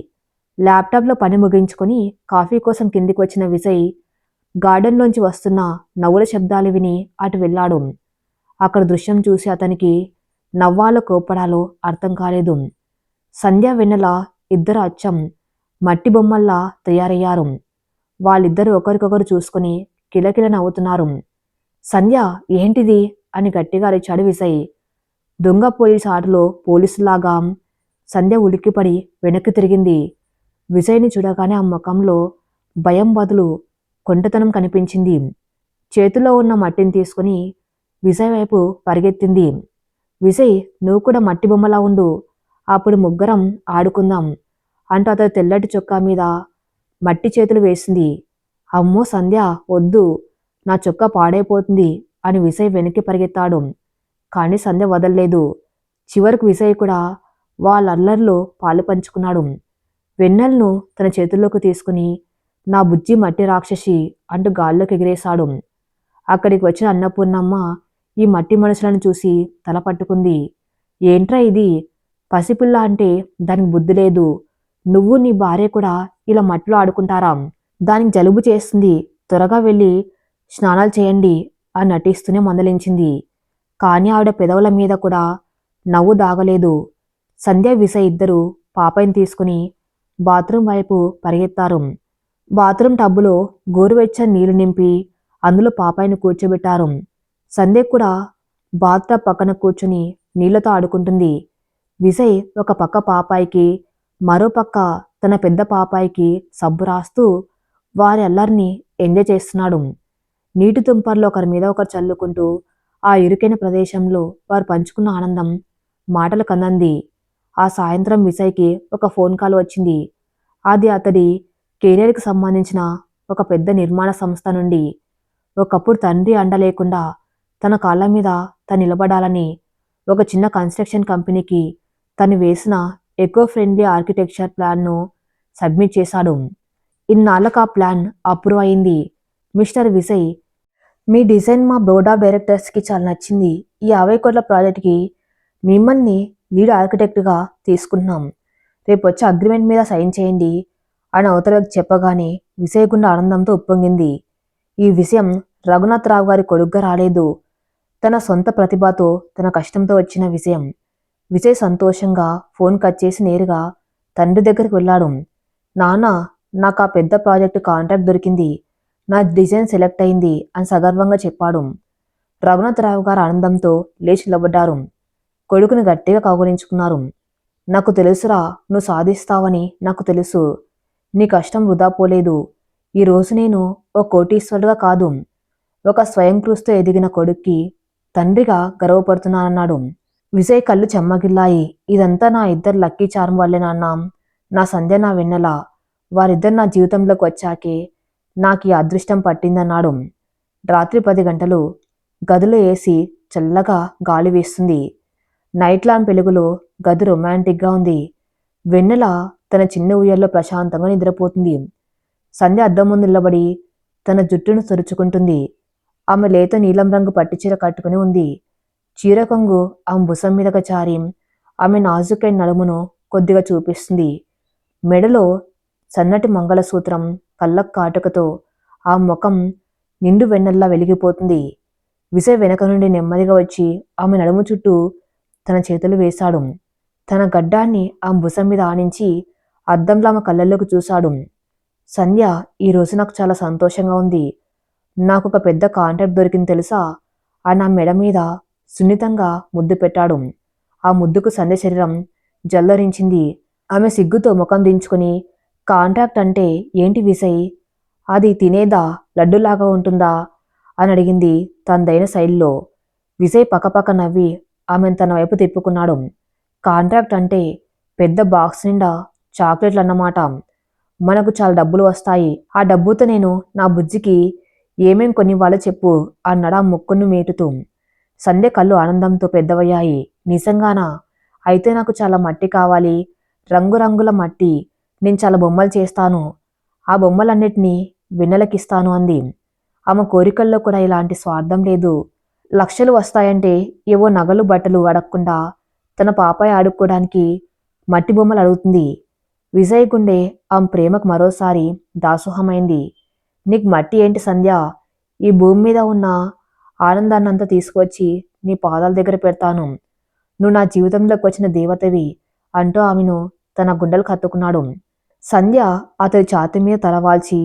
ల్యాప్టాప్లో పని ముగించుకొని కాఫీ కోసం కిందికి వచ్చిన విజయ్ గార్డెన్లోంచి వస్తున్న నవ్వుల శబ్దాలు విని అటు వెళ్ళాడు. అక్కడ దృశ్యం చూసి అతనికి నవ్వాలో కోప్పడాలో అర్థం కాలేదు. సంధ్య వెన్నెల ఇద్దరు అచ్చం మట్టి బొమ్మల్లా తయారయ్యారు. వాళ్ళిద్దరూ ఒకరికొకరు చూసుకుని కిలకిల నవ్వుతున్నారు. సంధ్య, ఏంటిది అని గట్టిగా అరిచాడు విజయ్. దొంగ పోలీస్ ఆటలో పోలీసులాగా సంధ్య ఉలిక్కిపడి వెనక్కి తిరిగింది. విజయ్ని చూడగానే ఆ ముఖంలో భయం బదులు కొంటతనం కనిపించింది. చేతిలో ఉన్న మట్టిని తీసుకుని విజయ్ వైపు పరిగెత్తింది. విజయ్, నువ్వు కూడా మట్టి బొమ్మలా ఉండు, అప్పుడు ముగ్గురం ఆడుకుందాం అంటూ అతని తెల్లటి చొక్కా మీద మట్టి చేతులు వేసింది. అమ్మో సంధ్య, వద్దు, నా చొక్కా పాడైపోతుంది అని విజయ్ వెనక్కి పరిగెత్తాడు. కానీ సంధ్య వదల్లేదు. చివరకు విజయ్ కూడా వాళ్ళ అల్లర్లో పాలు పంచుకున్నాడు. వెన్నెలను తన చేతుల్లోకి తీసుకుని నా బుజ్జి మట్టి రాక్షసి అంటూ గాల్లోకి ఎగిరేశాడు. అక్కడికి వచ్చిన అన్నపూర్ణమ్మ ఈ మట్టి మనుషులను చూసి తల పట్టుకుంది. ఏంట్రా ఇది? పసిపిల్ల అంటే దానికి బుద్ధి లేదు. నువ్వు నీ భార్య కూడా ఇలా మట్టిలో ఆడుకుంటారా? దానికి జలుబు చేస్తుంది, త్వరగా వెళ్ళి స్నానాలు చేయండి అని నటిస్తూనే మందలించింది. కానీ ఆవిడ పెదవుల మీద కూడా నవ్వు దాగలేదు. సంధ్య విజయ్ ఇద్దరు పాపాయిని తీసుకుని బాత్రూం వైపు పరిగెత్తారు. బాత్రూం టబ్బులో గోరువెచ్చని నీళ్లు నింపి అందులో పాపాయిని కూర్చోబెట్టారు. సంధ్య కూడా బాత్టబ్ పక్కన కూర్చుని నీళ్లతో ఆడుకుంటుంది. విజయ్ ఒక పక్క పాపాయికి, మరో పక్క తన పెద్ద పాపాయికి సబ్బు రాస్తూ వారి అల్లరిని ఎంజాయ్ చేస్తున్నాడు. నీటి తుంపర్లు ఒకరి మీద ఒకరు చల్లుకుంటూ ఆ ఇరుకైన ప్రదేశంలో వారు పంచుకున్న ఆనందం మాటలు కందంది. ఆ సాయంత్రం విజయ్కి ఒక ఫోన్ కాల్ వచ్చింది. అది అతడి కెరీర్కి సంబంధించిన ఒక పెద్ద నిర్మాణ సంస్థ నుండి. ఒకప్పుడు తండ్రి అండ లేకుండా తన కాళ్ళ మీద తను నిలబడాలని ఒక చిన్న కన్స్ట్రక్షన్ కంపెనీకి తను వేసిన ఎకో ఫ్రెండ్లీ ఆర్కిటెక్చర్ ప్లాన్ను సబ్మిట్ చేశాడు. ఇన్నాళ్ళకు ఆ ప్లాన్ అప్రూవ్ అయింది. మిస్టర్ విజయ్, మీ డిజైన్ మా బోర్డ్ ఆఫ్ డైరెక్టర్స్కి చాలా నచ్చింది. ఈ 50 కోట్ల ప్రాజెక్ట్కి మిమ్మల్ని లీడ్ ఆర్కిటెక్ట్గా తీసుకుంటున్నాం. రేపు వచ్చి అగ్రిమెంట్ మీద సైన్ చేయండి అని అవతలకు చెప్పగానే విజయ్ గుండె ఆనందంతో ఉప్పొంగింది. ఈ విషయం రఘునాథరావు గారి కొడుగ్గా రాలేదు. తన సొంత ప్రతిభతో, తన కష్టంతో వచ్చిన విజయం. విజయ్ సంతోషంగా ఫోన్ కట్ చేసి నేరుగా తండ్రి దగ్గరికి వెళ్ళాడు. నాన్న, నాకు ఆ పెద్ద ప్రాజెక్టు కాంట్రాక్ట్ దొరికింది. నా డిజైన్ సెలెక్ట్ అయింది అని సగర్వంగా చెప్పాడు. రఘునాథరావు గారు ఆనందంతో లేచి నిలబడ్డారు. కొడుకుని గట్టిగా కౌగిలించుకున్నారు. నాకు తెలుసురా, నువ్వు సాధిస్తావని నాకు తెలుసు. నీ కష్టం వృధా పోలేదు. ఈరోజు నేను ఓ కోటీశ్వరుడుగా కాదు, ఒక స్వయం కృషితో ఎదిగిన కొడుక్కి తండ్రిగా గర్వపడుతున్నానన్నాడు. విజయ్ కళ్ళు చెమ్మగిల్లాయి. ఇదంతా నా ఇద్దరు లక్కీ చార్మ్ వల్లే నాన్న. నా సంధ్య, నా వెన్నెల, వారిద్దరు నా జీవితంలోకి వచ్చాకే నాకు ఈ అదృష్టం పట్టిందన్నాడు. రాత్రి 10 గంటలు. గదిలో ఏసీ చల్లగా గాలి వీస్తుంది. నైట్ ల్యాంప్ వెలుగులో గది రొమాంటిక్గా ఉంది. వెన్నెల తన చిన్న ఉయ్యాల్లో ప్రశాంతంగా నిద్రపోతుంది. సంధ్య అద్దం ముందు నిలబడి తన జుట్టును తుడుచుకుంటుంది. ఆమె లేత నీలం రంగు పట్టుచీర కట్టుకుని ఉంది. చీర కొంగు ఆమె భుజం మీదగా జారి ఆమె నాజుకైన నడుమును కొద్దిగా చూపిస్తుంది. మెడలో సన్నటి మంగళసూత్రం కళ్ళకు కాటుకతో ఆ ముఖం నిండు వెన్నెల్లా వెలిగిపోతుంది. విజయ్ వెనక నుండి నెమ్మదిగా వచ్చి ఆమె నడుము చుట్టూ తన చేతులు వేశాడు. తన గడ్డాన్ని ఆమె భుజం మీద ఆనించి అద్దంలో ఆమె కళ్ళల్లోకి చూశాడు. సంధ్య, ఈరోజు నాకు చాలా సంతోషంగా ఉంది. నాకు ఒక పెద్ద కాంట్రాక్ట్ దొరికింది తెలుసా? ఆ నా మెడ మీద సున్నితంగా ముద్దు పెట్టాడు. ఆ ముద్దుకు సంధ్య శరీరం జల్లరించింది. ఆమె సిగ్గుతో ముఖం దించుకుని, కాంట్రాక్ట్ అంటే ఏంటి విజయ్? అది తినేదా, లడ్డులాగా ఉంటుందా అని అడిగింది తనదైన శైలిలో. విజయ్ పక్కపక్క నవ్వి ఆమెను తన వైపు తిప్పుకున్నాడు. కాంట్రాక్ట్ అంటే పెద్ద బాక్స్ నిండా చాక్లెట్లు అన్నమాట. మనకు చాలా డబ్బులు వస్తాయి. ఆ డబ్బుతో నేను నా బుజ్జికి ఏమేం కొనివ్వాలో చెప్పు అన్నాడు ఆ ముక్కును మీటుతూ. సంధ్య కళ్ళు ఆనందంతో పెద్దవయ్యాయి. నిజంగానా? అయితే నాకు చాలా మట్టి కావాలి, రంగురంగుల మట్టి. నేను చాలా బొమ్మలు చేస్తాను. ఆ బొమ్మలన్నిటినీ వెన్నెలకిస్తాను అంది. ఆమె కోరికల్లో కూడా ఇలాంటి స్వార్థం లేదు. లక్షలు వస్తాయంటే ఏవో నగలు బట్టలు అడగకుండా తన పాపాయి ఆడుకోవడానికి మట్టి బొమ్మలు అడుగుతుంది. విజయ్ గుండె ఆమె ప్రేమకు మరోసారి దాసోహమైంది. నీకు మట్టి ఏంటి సంధ్య? ఈ భూమి మీద ఉన్న ఆనందాన్నంతా తీసుకువచ్చి నీ పాదాల దగ్గర పెడతాను. నువ్వు నా జీవితంలోకి వచ్చిన దేవతవి అంటూ ఆమెను తన గుండెలు కత్తుకున్నాడు. సంధ్య అతడి ఛాతీ మీద తలవాల్చి,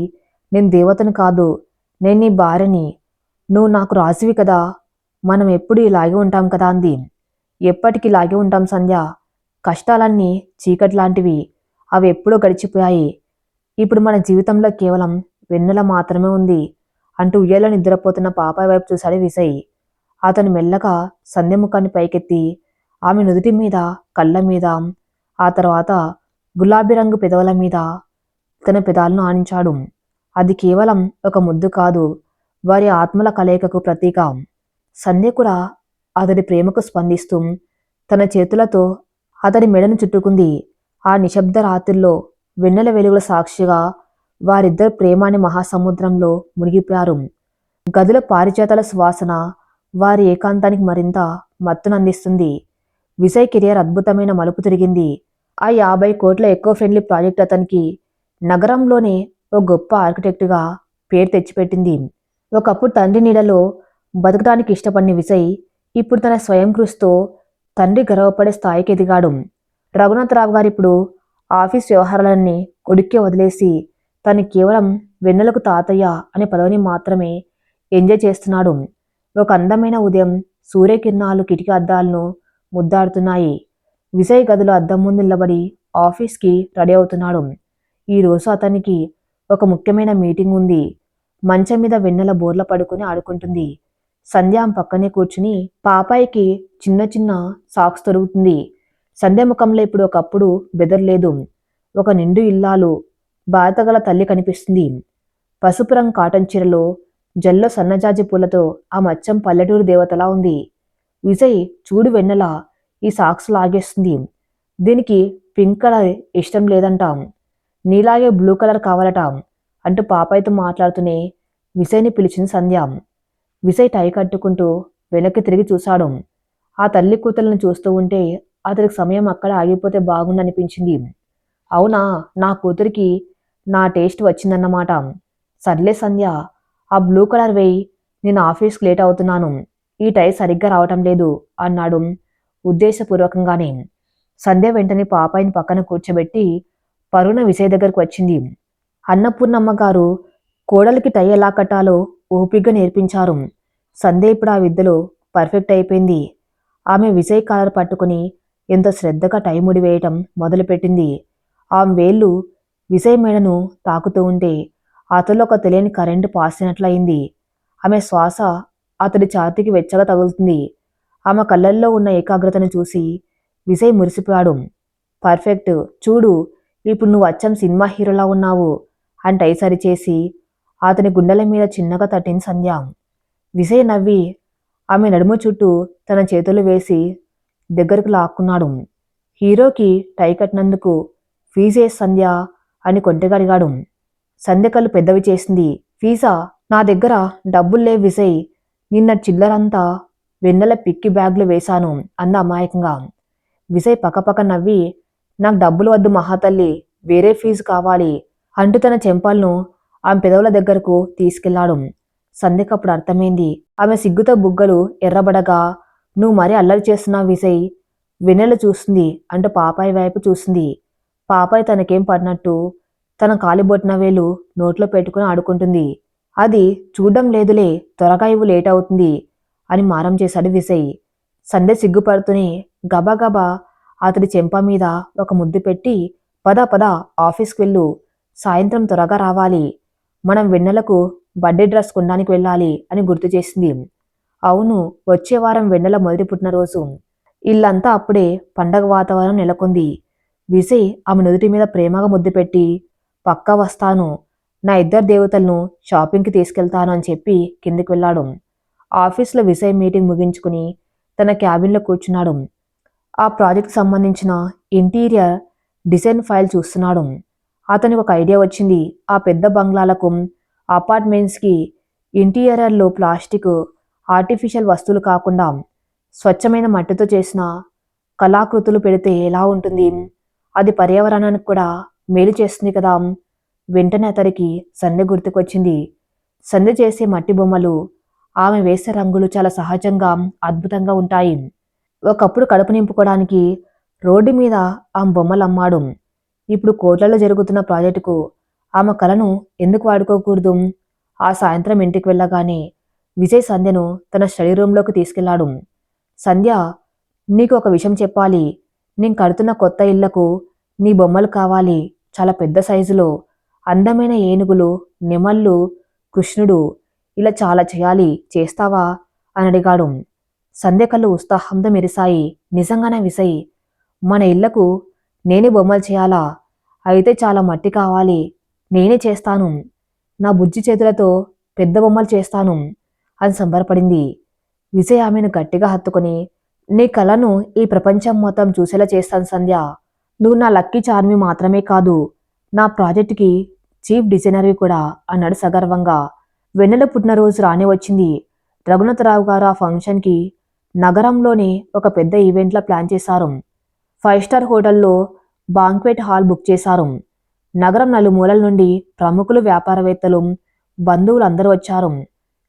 నేను దేవతను కాదు, నేను నీ భార్యని. నువ్వు నాకు రాజువి కదా, మనం ఎప్పుడు ఇలాగే ఉంటాం కదా అంది. ఎప్పటికి ఇలాగే ఉంటాం సంధ్య. కష్టాలన్నీ చీకటి లాంటివి, అవి ఎప్పుడో గడిచిపోయాయి. ఇప్పుడు మన జీవితంలో కేవలం వెన్నెల మాత్రమే ఉంది అంటూ ఉయ్యాలో నిద్రపోతున్న పాపాయి వైపు చూశాడు విజయ్. అతను మెల్లగా సంధ్య ముఖాన్ని పైకెత్తి ఆమె నుదుటి మీద, కళ్ళ మీద, ఆ తర్వాత గులాబీ రంగు పెదవుల మీద తన పెదాలను ఆనించాడు. అది కేవలం ఒక ముద్దు కాదు, వారి ఆత్మల కలయికకు ప్రతీక. సంధ్య కూడా అతడి ప్రేమకు స్పందిస్తూ తన చేతులతో అతడి మెడను చుట్టుకుంది. ఆ నిశ్శబ్ద రాత్రిలో వెన్నెల వెలుగుల సాక్షిగా వారిద్దరు ప్రేమాని మహాసముద్రంలో మునిగిపోయారు. గదిలో పారిజాతాల సువాసన వారి ఏకాంతానికి మరింత మత్తునందిస్తుంది. విజయ్ కెరియర్ అద్భుతమైన మలుపు తిరిగింది. ఆ 50 కోట్ల ఎకో ఫ్రెండ్లీ ప్రాజెక్ట్ అతనికి నగరంలోనే ఓ గొప్ప ఆర్కిటెక్టుగా పేరు తెచ్చిపెట్టింది. ఒకప్పుడు తండ్రి నీడలో బతకడానికి ఇష్టపడిన విజయ్ ఇప్పుడు తన స్వయం కృషితో తండ్రి గర్వపడే స్థాయికి ఎదిగాడు. రఘునాథరావు గారు ఇప్పుడు ఆఫీస్ వ్యవహారాలన్నీ కొడుక్కే వదిలేసి తను కేవలం వెన్నెలకు తాతయ్య అనే పదవిని మాత్రమే ఎంజాయ్ చేస్తున్నాడు. ఒక అందమైన ఉదయం సూర్యకిరణాలు కిటికీ అద్దాలను ముద్దాడుతున్నాయి. విజయ్ గదిలో అద్దం ముందు నిలబడి ఆఫీస్కి రెడీ అవుతున్నాడు. ఈరోజు అతనికి ఒక ముఖ్యమైన మీటింగ్ ఉంది. మంచం మీద వెన్నెల బోర్ల పడుకుని ఆడుకుంటుంది. సంధ్య పక్కనే కూర్చుని పాపాయికి చిన్న చిన్న సాక్స్ తొరుగుతుంది. సంధ్య ముఖంలో ఇప్పుడు ఒకప్పుడు బెదర్లేదు. ఒక నిండు ఇల్లాలు, బాధగల తల్లి కనిపిస్తుంది. పసుపు రంగు కాటన్ చీరలో, జల్లో సన్నజాజి పూలతో ఆ మచ్చం పల్లెటూరు దేవతలా ఉంది. విజయ్, చూడు వెన్నెల, ఈ సాక్స్ లాగేస్తుంది. దీనికి పింక్ కలర్ ఇష్టం లేదంటాం, నీలాగే బ్లూ కలర్ కావాలట అంటూ పాపాయితో మాట్లాడుతూనే విజయ్ని పిలిచింది సంధ్య. విజయ్ టై కట్టుకుంటూ వెనక్కి తిరిగి చూశాడు. ఆ తల్లి కూతుర్లను చూస్తూ ఉంటే అతనికి సమయం అక్కడ ఆగిపోతే బాగుందనిపించింది. అవునా, నా కూతురికి నా టేస్ట్ వచ్చిందన్నమాట. సర్లే సంధ్య, ఆ బ్లూ కలర్ వేయి, నేను ఆఫీస్కి లేట్ అవుతున్నాను. ఈ టై సరిగ్గా రావటం లేదు అన్నాడు ఉద్దేశపూర్వకంగానే. సంధ్య వెంటనే పాపాయిని పక్కన కూర్చోబెట్టి పరుణ విజయ్ దగ్గరకు వచ్చింది. అన్నపూర్ణమ్మ గారు కోడలికి టై ఎలా కట్టాలో ఓపిగ్గా నేర్పించారు. సంధ్య ఇప్పుడు ఆ విద్యలో పర్ఫెక్ట్ అయిపోయింది. ఆమె విజయ్ కాలర్ పట్టుకుని ఎంతో శ్రద్ధగా టై ముడి వేయటం మొదలుపెట్టింది. ఆమె వేళ్ళు విజయ్ మెడను తాకుతూ ఉంటే అతలో ఒక తెలియని కరెంటు పాస్ అయినట్లయింది. ఆమె శ్వాస అతడి ఛాతీకి వెచ్చగా తగులుతుంది. ఆమె కళ్ళల్లో ఉన్న ఏకాగ్రతను చూసి విజయ్ మురిసిపోయాడు. పర్ఫెక్ట్, చూడు ఇప్పుడు నువ్వు అచ్చం సినిమా హీరోలా ఉన్నావు అని టై సరిచేసి అతని గుండెల మీద చిన్నగా తట్టింది సంధ్య. విజయ్ నవ్వి ఆమె నడుము చుట్టూ తన చేతులు వేసి దగ్గరకు లాక్కున్నాడు. హీరోకి టై కట్టినందుకు ఫీజే సంధ్య అని కొంటెగా అడిగాడు. సంధ్య కళ్ళు పెద్దవి చేసింది. ఫీజా? నా దగ్గర డబ్బుల్లేవు విజయ్. నిన్న చిల్లరంతా వెన్నెల పిక్కి బ్యాగ్లో వేశాను అంద అమాయకంగా. విజయ్ పకపక నవ్వి, నాకు డబ్బులు వద్దు మహాతల్లి, వేరే ఫీజు కావాలి అంటూ తన చెంపలను ఆమె పెదవుల దగ్గరకు తీసుకెళ్లాడు. సంధ్యకప్పుడు అర్థమైంది. ఆమె సిగ్గుతో బుగ్గలు ఎర్రబడగా, నువ్వు మరీ అల్లరి చేస్తున్నావు విజయ్. వెన్నెల చూస్తుంది అంటూ పాపాయి వైపు చూసింది. పాపాయి తనకేం పడినట్టు తన కాలిబొట్టిన వేలు నోట్లో పెట్టుకుని ఆడుకుంటుంది. అది చూడ్డం లేదులే, త్వరగా ఇవ్వు, లేట్ అవుతుంది అని మారం చేశాడు విజయ్. సంధ్య సిగ్గుపడుతూనే గబగబా అతడి చెంప మీద ఒక ముద్దు పెట్టి, పద పద, ఆఫీస్కి వెళ్ళు, సాయంత్రం త్వరగా రావాలి, మనం వెన్నెలకు బర్త్డే డ్రెస్ కొనడానికి వెళ్ళాలి అని గుర్తు చేసింది. అవును, వచ్చే వారం వెన్నెల మొదటి పుట్టినరోజు. ఇల్లంతా అప్పుడే పండగ వాతావరణం నెలకొంది. విజయ్ ఆమె నుదుటి మీద ప్రేమగా ముద్దు పెట్టి, పక్కా వస్తాను, నా ఇద్దరు దేవతలను షాపింగ్కి తీసుకెళ్తాను అని చెప్పి కిందికి వెళ్ళాడు. ఆఫీస్లో విజయ్ మీటింగ్ ముగించుకుని తన క్యాబిన్లో కూర్చున్నాడు. ఆ ప్రాజెక్ట్కి సంబంధించిన ఇంటీరియర్ డిజైన్ ఫైల్ చూస్తున్నాడు. అతనికి ఒక ఐడియా వచ్చింది. ఆ పెద్ద బంగ్లాలకు, అపార్ట్మెంట్స్కి ఇంటీరియర్లో ప్లాస్టిక్, ఆర్టిఫిషియల్ వస్తువులు కాకుండా స్వచ్ఛమైన మట్టితో చేసిన కళాకృతులు పెడితే ఎలా ఉంటుంది? అది పర్యావరణానికి కూడా మేలు చేస్తుంది కదా. వెంటనే అతడికి సంధ్య గుర్తుకొచ్చింది. సంధ్య చేసే మట్టి బొమ్మలు, ఆమె వేసే రంగులు చాలా సహజంగా, అద్భుతంగా ఉంటాయి. ఒకప్పుడు కడుపు నింపుకోవడానికి రోడ్డు మీద ఆమె బొమ్మలు అమ్మాడు. ఇప్పుడు కోట్లలో జరుగుతున్న ప్రాజెక్టుకు ఆమె కళను ఎందుకు వాడుకోకూడదు? ఆ సాయంత్రం ఇంటికి వెళ్ళగానే విజయ్ సంధ్యను తన స్టడీ రూంలోకి తీసుకెళ్లాడు. సంధ్య, నీకు ఒక విషయం చెప్పాలి. నేను కడుతున్న కొత్త ఇళ్లకు నీ బొమ్మలు కావాలి, చాలా పెద్ద సైజులో. అందమైన ఏనుగులు, నెమళ్ళు, కృష్ణుడు, ఇలా చాలా చేయాలి, చేస్తావా అని అడిగాడు. సంధ్య కళ్ళు ఉత్సాహంతో మెరిశాయి. నిజంగానే విజయ్, మన ఇళ్లకు నేనే బొమ్మలు చేయాలా? అయితే చాలా మట్టి కావాలి, నేనే చేస్తాను, నా బుజ్జి చేతులతో పెద్ద బొమ్మలు చేస్తాను అని సంబరపడింది. విజయ్ ఆమెను గట్టిగా హత్తుకొని, నీ కళను ఈ ప్రపంచం మొత్తం చూసేలా చేస్తాను సంధ్య. నువ్వు నా లక్కీ చార్మి మాత్రమే కాదు, నా ప్రాజెక్టుకి చీఫ్ డిజైనర్వి కూడా అన్నాడు సగర్వంగా. వెన్నెల పుట్టినరోజు రానే వచ్చింది. రఘునాథరావు గారు ఆ ఫంక్షన్కి నగరంలోనే ఒక పెద్ద ఈవెంట్లా ప్లాన్ చేశారు. 5 స్టార్ హోటల్లో బాంక్వెట్ హాల్ బుక్ చేశారు. నగరం నలుమూలల నుండి ప్రముఖులు, వ్యాపారవేత్తలు, బంధువులు అందరూ వచ్చారు.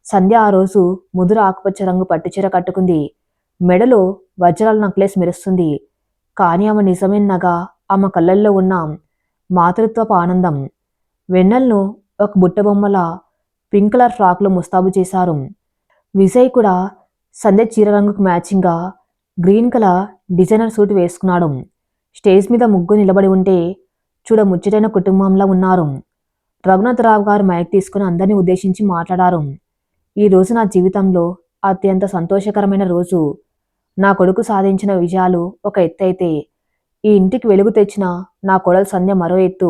సంధ్య ఆ రోజు ముదురు ఆకుపచ్చ రంగు పట్టుచీర కట్టుకుంది. మెడలో వజ్రాల నెక్లెస్ మెరుస్తుంది. కానీ ఆమె నిజమైన నగ ఆమె కళ్ళల్లో ఉన్న మాతృత్వపు ఆనందం. వెన్నెలను ఒక బుట్టబొమ్మల పింక్ కలర్ ఫ్రాక్లో ముస్తాబు చేశారు. విజయ్ కూడా సంధ్య చీర రంగుకు మ్యాచింగ్గా గ్రీన్ కలర్ డిజైనర్ సూట్ వేసుకున్నాడు. స్టేజ్ మీద ముగ్గురు నిలబడి ఉంటే చూడ ముచ్చటైన కుటుంబంలా ఉన్నారు. రఘునాథరావు గారు మైక్ తీసుకుని అందరినీ ఉద్దేశించి మాట్లాడారు. ఈ రోజు నా జీవితంలో అత్యంత సంతోషకరమైన రోజు. నా కొడుకు సాధించిన విజయాలు ఒక ఎత్తు అయితే, ఈ ఇంటికి వెలుగు తెచ్చిన నా కోడలు సంధ్య మరో ఎత్తు.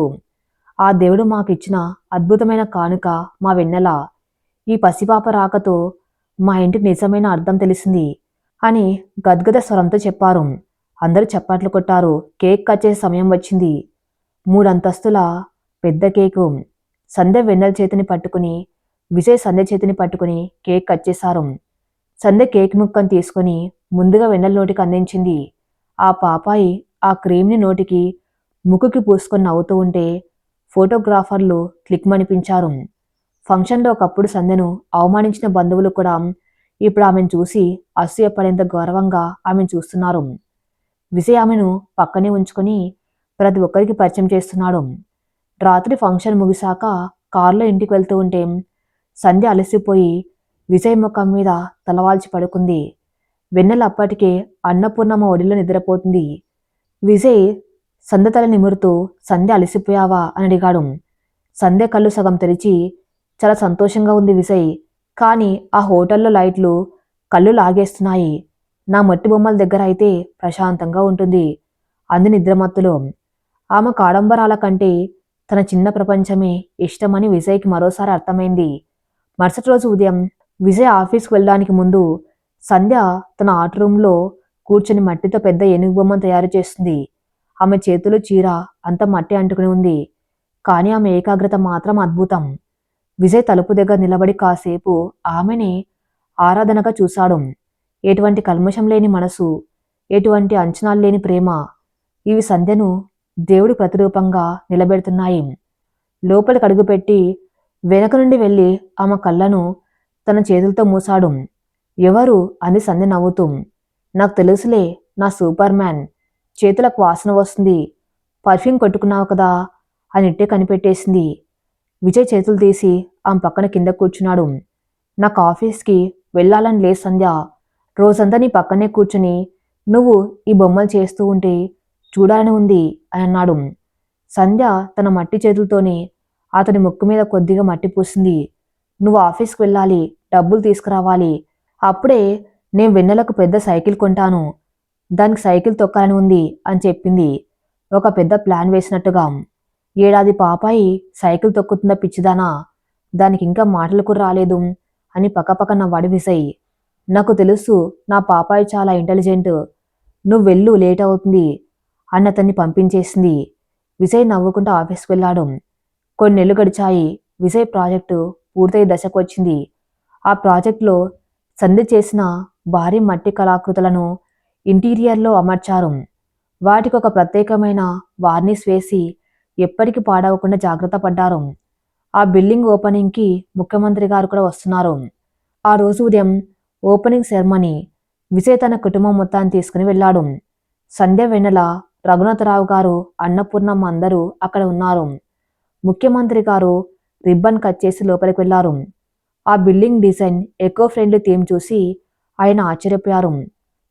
ఆ దేవుడు మాకు ఇచ్చిన అద్భుతమైన కానుక మా వెన్నెల. ఈ పసిపాప రాకతో మా ఇంటికి నిజమైన అర్థం తెలిసింది అని గద్గద స్వరంతో చెప్పారు. అందరూ చప్పట్లు కొట్టారు. కేక్ కట్ చేసే సమయం వచ్చింది. 3 అంతస్తుల పెద్ద కేకు. సంధ్య వెన్నెల చేతిని పట్టుకుని, విజయ్ సంధ్య చేతిని పట్టుకుని కేక్ కట్ చేశారు. సంధ్య కేక్ ముక్కను తీసుకుని ముందుగా వెన్నెల నోటికి అందించింది. ఆ పాపాయి ఆ క్రీమ్ని నోటికి, ముక్కుకి పూసుకొని నవ్వుతూ ఉంటే ఫోటోగ్రాఫర్లు క్లిక్మనిపించారు. ఫంక్షన్లో ఒకప్పుడు సంధ్యను అవమానించిన బంధువులు కూడా ఇప్పుడు ఆమెను చూసి అసూయపడేంత గౌరవంగా ఆమెను చూస్తున్నారు. విజయ్ ఆమెను పక్కనే ఉంచుకొని ప్రతి ఒక్కరికి పరిచయం చేస్తున్నాడు. రాత్రి ఫంక్షన్ ముగిశాక కారులో ఇంటికి వెళ్తూ ఉంటే సంధ్య అలసిపోయి విజయ్ ముఖం మీద తలవాల్చి పడుకుంది. వెన్నెల అప్పటికే అన్నపూర్ణమ్మ ఒడిలో నిద్రపోతుంది. విజయ్ సంధ్య తల నిమురుతూ, సంధ్య అలసిపోయావా అని అడిగాడు. సంధ్య కళ్ళు సగం తెరిచి, చాలా సంతోషంగా ఉంది విజయ్, కానీ ఆ హోటల్లో లైట్లు కళ్ళు లాగేస్తున్నాయి. నా మట్టి బొమ్మల దగ్గర అయితే ప్రశాంతంగా ఉంటుంది అంది నిద్రమత్తులో. ఆమె కాడంబరాల కంటే తన చిన్న ప్రపంచమే ఇష్టమని విజయ్కి మరోసారి అర్థమైంది. మరుసటి రోజు ఉదయం విజయ్ ఆఫీస్కి వెళ్ళడానికి ముందు సంధ్య తన ఆర్ట్ రూమ్లో కూర్చుని మట్టితో పెద్ద ఏనుగు బొమ్మను తయారు చేస్తుంది. ఆమె చేతులు చీర అంత మట్టి అంటుకుని ఉంది. కానీ ఆమె ఏకాగ్రత మాత్రం అద్భుతం. విజయ్ తలుపు దగ్గర నిలబడి కాసేపు ఆమెని ఆరాధనగా చూశాడు. ఎటువంటి కల్మషం లేని మనసు, ఎటువంటి అంచనాలు లేని ప్రేమ, ఇవి సంధ్యను దేవుడి ప్రతిరూపంగా నిలబెడుతున్నాయి. లోపలికి అడుగుపెట్టి వెనక నుండి వెళ్ళి ఆమె కళ్ళను తన చేతులతో మూశాడు. ఎవరు అని సంధ్య నవ్వుతూ. నాకు తెలుసులే, నా సూపర్ మ్యాన్. చేతులకు వాసన వస్తుంది. పర్ఫ్యూమ్ కొట్టుకున్నావు కదా అని ఇట్టే కనిపెట్టేసింది. విజయ్ చేతులు తీసి ఆమె పక్కన కింద కూర్చున్నాడు. నాకు ఆఫీస్కి వెళ్ళాలని లేదు సంధ్య. రోజంతా నీ పక్కనే కూర్చుని నువ్వు ఈ బొమ్మలు చేస్తూ ఉంటే చూడాలని ఉంది అని అన్నాడు. సంధ్య తన మట్టి చేతులతోనే అతని ముక్కు మీద కొద్దిగా మట్టి పూసింది. నువ్వు ఆఫీస్కి వెళ్ళాలి, డబ్బులు తీసుకురావాలి. అప్పుడే నేను వెన్నెలకు పెద్ద సైకిల్ కొంటాను. దానికి సైకిల్ తొక్కాలని ఉంది అని చెప్పింది ఒక పెద్ద ప్లాన్ వేసినట్టుగా. ఏడాది పాపాయి సైకిల్ తొక్కుతుందా పిచ్చిదానా, దానికి ఇంకా మాటలు కూడా రాలేదు అని పక్కపక్క నవ్వాడు విజయ్. నాకు తెలుసు, నా పాపాయి చాలా ఇంటెలిజెంట్. నువ్వు వెళ్ళు, లేట్ అవుతుంది అని అతన్ని పంపించేసింది. విజయ్ నవ్వుకుంటూ ఆఫీస్కి వెళ్ళాడు. కొన్ని నెలలు గడిచాయి. విజయ్ ప్రాజెక్టు పూర్తయి దశకు వచ్చింది. ఆ ప్రాజెక్టులో సంధి చేసిన భారీ మట్టి కళాకృతులను ఇంటీరియర్లో అమర్చారు. వాటికి ఒక ప్రత్యేకమైన వార్నిష్ వేసి ఎప్పటికీ పాడవకుండా జాగ్రత్త పడ్డారు. ఆ బిల్డింగ్ ఓపెనింగ్కి ముఖ్యమంత్రి గారు కూడా వస్తున్నారు. ఆ రోజు ఉదయం ఓపెనింగ్ సెరమనీ. విజయ్ తన కుటుంబం మొత్తాన్ని తీసుకుని వెళ్ళాడు. సంధ్య, వెన్నెల, రఘునాథరావు గారు, అన్నపూర్ణమ్మ అందరూ అక్కడ ఉన్నారు. ముఖ్యమంత్రి గారు రిబ్బన్ కట్ చేసి లోపలికి వెళ్లారు. ఆ building design, eco friendly theme చూసి ఆయన ఆశ్చర్యపోయారు.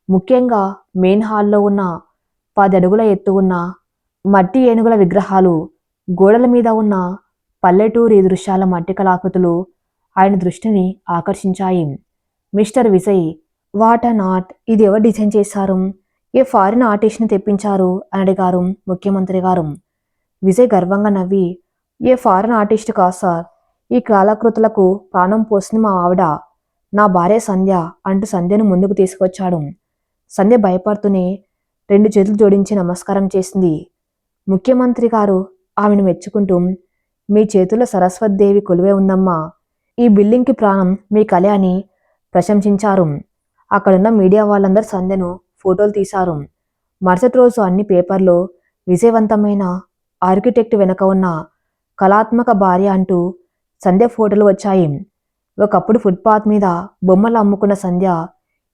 ముఖ్యంగా మెయిన్ హాల్లో ఉన్న 10 అడుగుల ఎత్తు ఉన్న మట్టి ఏనుగుల విగ్రహాలు, గోడల మీద ఉన్న పల్లెటూరి దృశ్యాల మట్టి కళాకృతులు ఆయన దృష్టిని ఆకర్షించాయి. Mister Vijay, what an art! ఇది ఎవరు డిజైన్ చేశారు? ఏ ఫారిన్ ఆర్టిస్ట్ని తెప్పించారు అని అడిగారు ముఖ్యమంత్రి గారు. విజయ్ గర్వంగా నవ్వి, ఏ ఫారిన్ ఆర్టిస్ట్ కాదు సార్. ఈ కళాకృతులకు ప్రాణం పోసింది మా ఆవిడ, నా భార్య సంధ్య అంటూ సంధ్యను ముందుకు తీసుకొచ్చాడు. సంధ్య భయపడుతూనే 2 చేతులు జోడించి నమస్కారం చేసింది. ముఖ్యమంత్రి గారు ఆమెను మెచ్చుకుంటూ, మీ చేతుల్లో సరస్వతిదేవి కొలువే ఉందమ్మా. ఈ బిల్డింగ్కి ప్రాణం మీ కళ అని ప్రశంసించారు. అక్కడున్న మీడియా వాళ్ళందరూ సంధ్యను ఫోటోలు తీశారు. మరుసటి రోజు అన్ని పేపర్లో విజయవంతమైన ఆర్కిటెక్ట్ వెనక ఉన్న కళాత్మక భార్య అంటూ సంధ్య ఫోటోలు వచ్చాయి. ఒకప్పుడు ఫుట్పాత్ మీద బొమ్మలు అమ్ముకున్న సంధ్య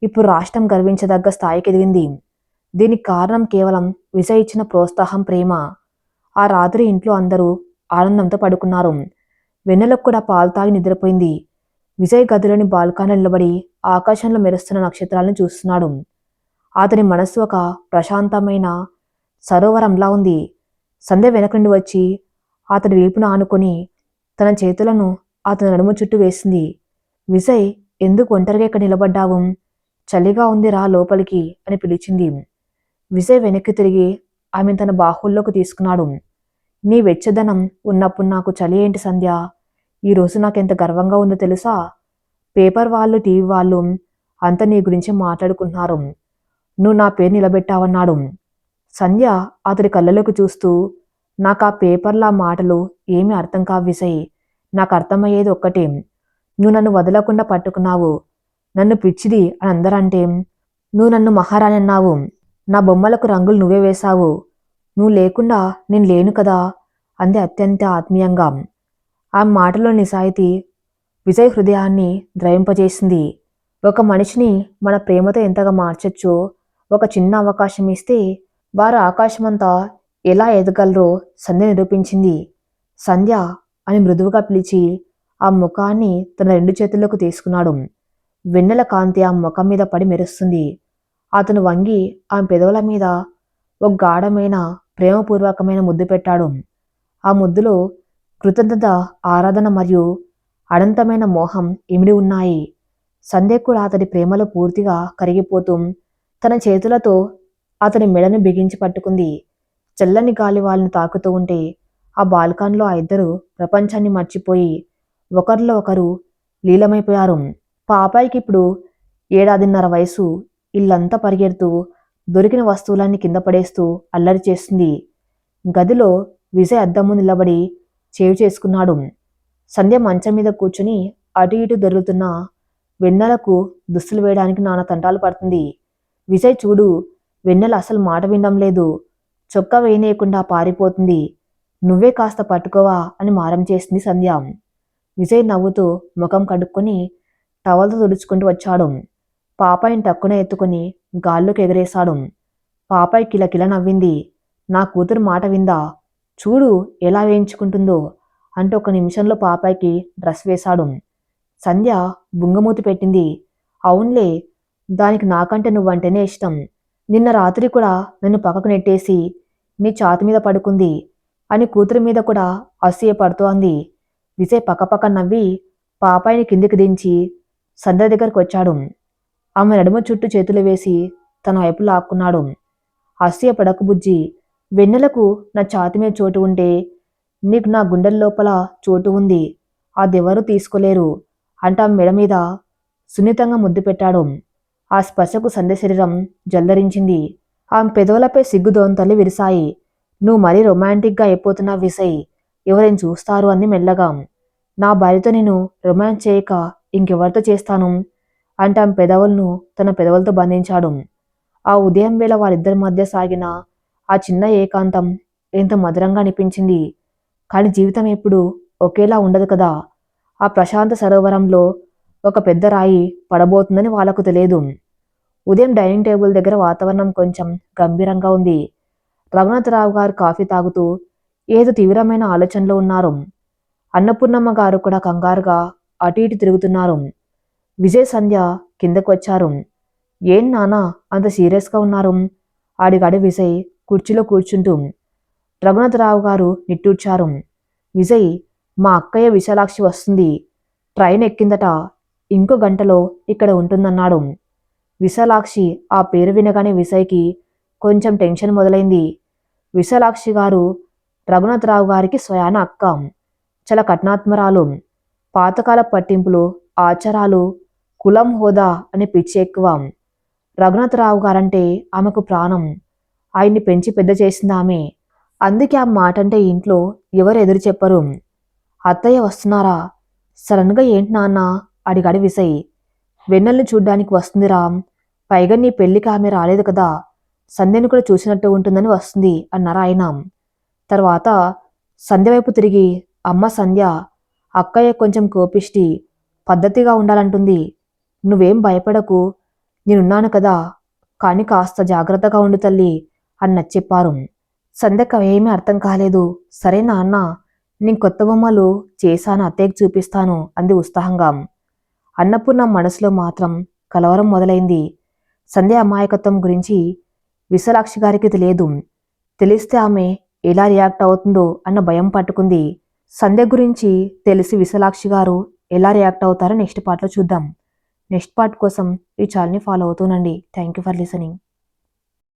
ఇప్పుడు రాష్ట్రం గర్వించదగ్గ స్థాయికి ఎదిగింది. దీనికి కారణం కేవలం విజయ్ ఇచ్చిన ప్రోత్సాహం, ప్రేమ. ఆ రాత్రి ఇంట్లో అందరూ ఆనందంతో పడుకున్నారు. వెన్నెలకు కూడా పాలు తాగి నిద్రపోయింది. విజయ్ గదిలోని బాల్కనీలో నిలబడి ఆకాశంలో మెరుస్తున్న నక్షత్రాలను చూస్తున్నాడు. అతని మనస్సు ఒక ప్రశాంతమైన సరోవరంలా ఉంది. సంధ్య వెనక నుండి వచ్చి అతడి వీపును ఆనుకొని తన చేతులను అతని నడుము చుట్టూ వేసింది. విజయ్, ఎందుకు ఒంటరిగా ఇక్కడ నిలబడ్డావు? చలిగా ఉంది, రా లోపలికి అని పిలిచింది. విజయ్ వెనక్కి తిరిగి ఆమెను తన బాహుల్లోకి తీసుకున్నాడు. నీ వెచ్చదనం ఉన్నప్పుడు నాకు చలి ఏంటి సంధ్య? ఈరోజు నాకెంత గర్వంగా ఉందో తెలుసా? పేపర్ వాళ్ళు, టీవీ వాళ్ళు అంతా నీ గురించి మాట్లాడుకుంటున్నారు. నువ్వు నా పేరు నిలబెట్టావన్నాడు. సంధ్య అతడి కళ్ళలోకి చూస్తూ, నాకు ఆ పేపర్ల మాటలు ఏమీ అర్థం కావు విజయ్. నాకు అర్థమయ్యేది ఒక్కటే, నువ్వు నన్ను వదలకుండా పట్టుకున్నావు. నన్ను పిచ్చిది అని అందరంటే నువ్వు నన్ను మహారాణి అన్నావు. నా బొమ్మలకు రంగులు నువ్వే వేశావు. నువ్వు లేకుండా నేను లేను కదా అంది అత్యంత ఆత్మీయంగా. ఆ మాటలో నిజాయితీ విజయ్ హృదయాన్ని ద్రవింపజేసింది. ఒక మనిషిని మన ప్రేమతో ఎంతగా మార్చొచ్చో ఒక చిన్న అవకాశం ఇస్తే వారు ఆకాశమంతా ఎలా ఎదగలరో సంధ్య నిరూపించింది. సంధ్య అని మృదువుగా పిలిచి ఆ ముఖాన్ని తన 2 చేతుల్లోకి తీసుకున్నాడు. వెన్నెల కాంతి ఆ ముఖం మీద పడి మెరుస్తుంది. అతను వంగి ఆమె పెదవుల మీద ఒక గాఢమైన ప్రేమపూర్వకమైన ముద్దు పెట్టాడు. ఆ ముద్దులో కృతజ్ఞత, ఆరాధన మరియు అనంతమైన మోహం ఇమిడి ఉన్నాయి. సంధ్య కూడా అతడి ప్రేమలో పూర్తిగా కరిగిపోతూ తన చేతులతో అతని మెడను బిగించి పట్టుకుంది. చల్లని గాలి వాళ్ళని తాకుతూ ఉంటే ఆ బాల్కన్లో ఆ ఇద్దరు ప్రపంచాన్ని మర్చిపోయి ఒకరిలో ఒకరు లీలమైపోయారు. పాపాయికి ఇప్పుడు 7.5 వయసు. ఇల్లంతా పరిగెడుతూ దొరికిన వస్తువులన్నీ కింద పడేస్తూ అల్లరి చేస్తుంది. గదిలో విజయ్ అద్దం ముందు నిలబడి చేవి చేసుకున్నాడు. సంధ్య మంచం మీద కూర్చుని అటు ఇటు దొరుకుతున్న వెన్నెలకు దుస్తులు వేయడానికి నానా తంటాలు పడుతుంది. విజయ్ చూడు, వెన్నెల అసలు మాట వినడం లేదు. చొక్కా వేయనీయకుండా పారిపోతుంది. నువ్వే కాస్త పట్టుకోవా అని మారం చేసింది సంధ్య. విజయ్ నవ్వుతూ ముఖం కడుక్కొని టవల్తో తుడుచుకుంటూ వచ్చాడు. పాపాయిని టక్కున ఎత్తుకుని గాల్లోకి ఎగరేశాడు. పాపాయి కిలకిల నవ్వింది. నా కూతురు మాట విందా? చూడు ఎలా వేయించుకుంటుందో అంటూ ఒక నిమిషంలో పాపాయికి డ్రెస్ వేశాడు. సంధ్య బుంగమూతి పెట్టింది. అవునులే, దానికి నాకంటే నువ్వంటేనే ఇష్టం. నిన్న రాత్రి కూడా నన్ను పక్కకు నెట్టేసి నీ ఛాతి మీద పడుకుంది అని కూతురి మీద కూడా అసూయ పడుతూ అంది. విజయ్ పక్కపక్క నవ్వి పాపాయిని కిందికి దించి సంధ్య దగ్గరకు వచ్చాడు. ఆమె నడుము చుట్టూ చేతులు వేసి తన వైపు లాక్కున్నాడు. అసూయ పడకు బుజ్జి, వెన్నెలకు నా ఛాతి మీద చోటు ఉంటే నీకు నా గుండెల లోపల చోటు ఉంది. అదెవరూ తీసుకోలేరు అంటా మెడ మీద సున్నితంగా ముద్దు పెట్టాడు. ఆ స్పర్శకు సంధ్య శరీరం జల్దరించింది. ఆమె పెదవులపై సిగ్గు దోంతలు విరిశాయి. నువ్వు మరీ రొమాంటిక్గా అయిపోతున్నావు విజయ్, ఎవరైనా చూస్తారు అంది మెల్లగా. నా భార్యతో నేను రొమాన్స్ చేయక ఇంకెవరితో చేస్తాను అంటే ఆమె పెదవులను తన పెదవులతో బంధించాడు. ఆ ఉదయం వేళ వారిద్దరి మధ్య సాగిన ఆ చిన్న ఏకాంతం ఎంతో మధురంగా అనిపించింది. కానీ జీవితం ఎప్పుడు ఒకేలా ఉండదు కదా. ఆ ప్రశాంత సరోవరంలో ఒక పెద్ద రాయి పడబోతుందని వాళ్లకు తెలియదు. ఉదయం డైనింగ్ టేబుల్ దగ్గర వాతావరణం కొంచెం గంభీరంగా ఉంది. రఘునాథరావు గారు కాఫీ తాగుతూ ఏదో తీవ్రమైన ఆలోచనలో ఉన్నారు. అన్నపూర్ణమ్మ గారు కూడా కంగారుగా అటు ఇటు తిరుగుతున్నారు. విజయ్ సంధ్య కిందకు వచ్చారు. ఏం నానా అంత సీరియస్గా ఉన్నారు అడిగాడు విజయ్ కుర్చీలో కూర్చుంటూ. రఘునాథరావు గారు నిట్టూర్చారు. విజయ్, మా అక్కయ్య విశాలాక్షి వస్తుంది. ట్రైన్ ఎక్కిందట, ఇంకో గంటలో ఇక్కడ ఉంటుందన్నాడు. విశాలాక్షి ఆ పేరు వినగానే విజయ్కి కొంచెం టెన్షన్ మొదలైంది. విశాలాక్షి గారు రఘునాథరావు గారికి స్వయాన అక్క. చాలా కఠినాత్మరాలు. పాతకాల పట్టింపులు, ఆచారాలు, కులం, హోదా అనే పిచ్చి ఎక్కువ. రఘునాథరావు గారంటే ఆమెకు ప్రాణం. ఆయన్ని పెంచి పెద్ద చేసింది ఆమె. అందుకే ఆ మాటంటే ఇంట్లో ఎవరు ఎదురు చెప్పరు. అత్తయ్య వస్తున్నారా? సడన్గా ఏంటి నాన్న అడిగాడు విజయ్. వెన్నెల్ని చూడ్డానికి వస్తుందిరా. పైగా నీ పెళ్లికి ఆమె రాలేదు కదా, సంధ్యను కూడా చూసినట్టు ఉంటుందని వస్తుంది అన్నారు ఆయన. తర్వాత సంధ్య వైపు తిరిగి, అమ్మ సంధ్య, అక్కయ్య కొంచెం కోపిష్టి, పద్ధతిగా ఉండాలంటుంది. నువ్వేం భయపడకు, నేనున్నాను కదా, కానీ కాస్త జాగ్రత్తగా ఉండు తల్లి అని నచ్చెప్పారు. సంధ్యకు ఏమీ అర్థం కాలేదు. సరే నాన్న, నేను కొత్త బొమ్మలు చేశాను, అత్తయ్యకు చూపిస్తాను అంది ఉత్సాహంగా. అన్నపూర్ణ మనసులో మాత్రం కలవరం మొదలైంది. సంధ్య అమాయకత్వం గురించి విశాలాక్షి గారికి తెలియదు. తెలిస్తే ఆమె ఎలా రియాక్ట్ అవుతుందో అన్న భయం పట్టుకుంది. సంధ్య గురించి తెలిసి విశాలాక్షి గారు ఎలా రియాక్ట్ అవుతారో నెక్స్ట్ పార్ట్లో చూద్దాం. నెక్స్ట్ పార్ట్ కోసం ఈ ఛానల్ని ఫాలో అవుతూనండి. Thank you for listening.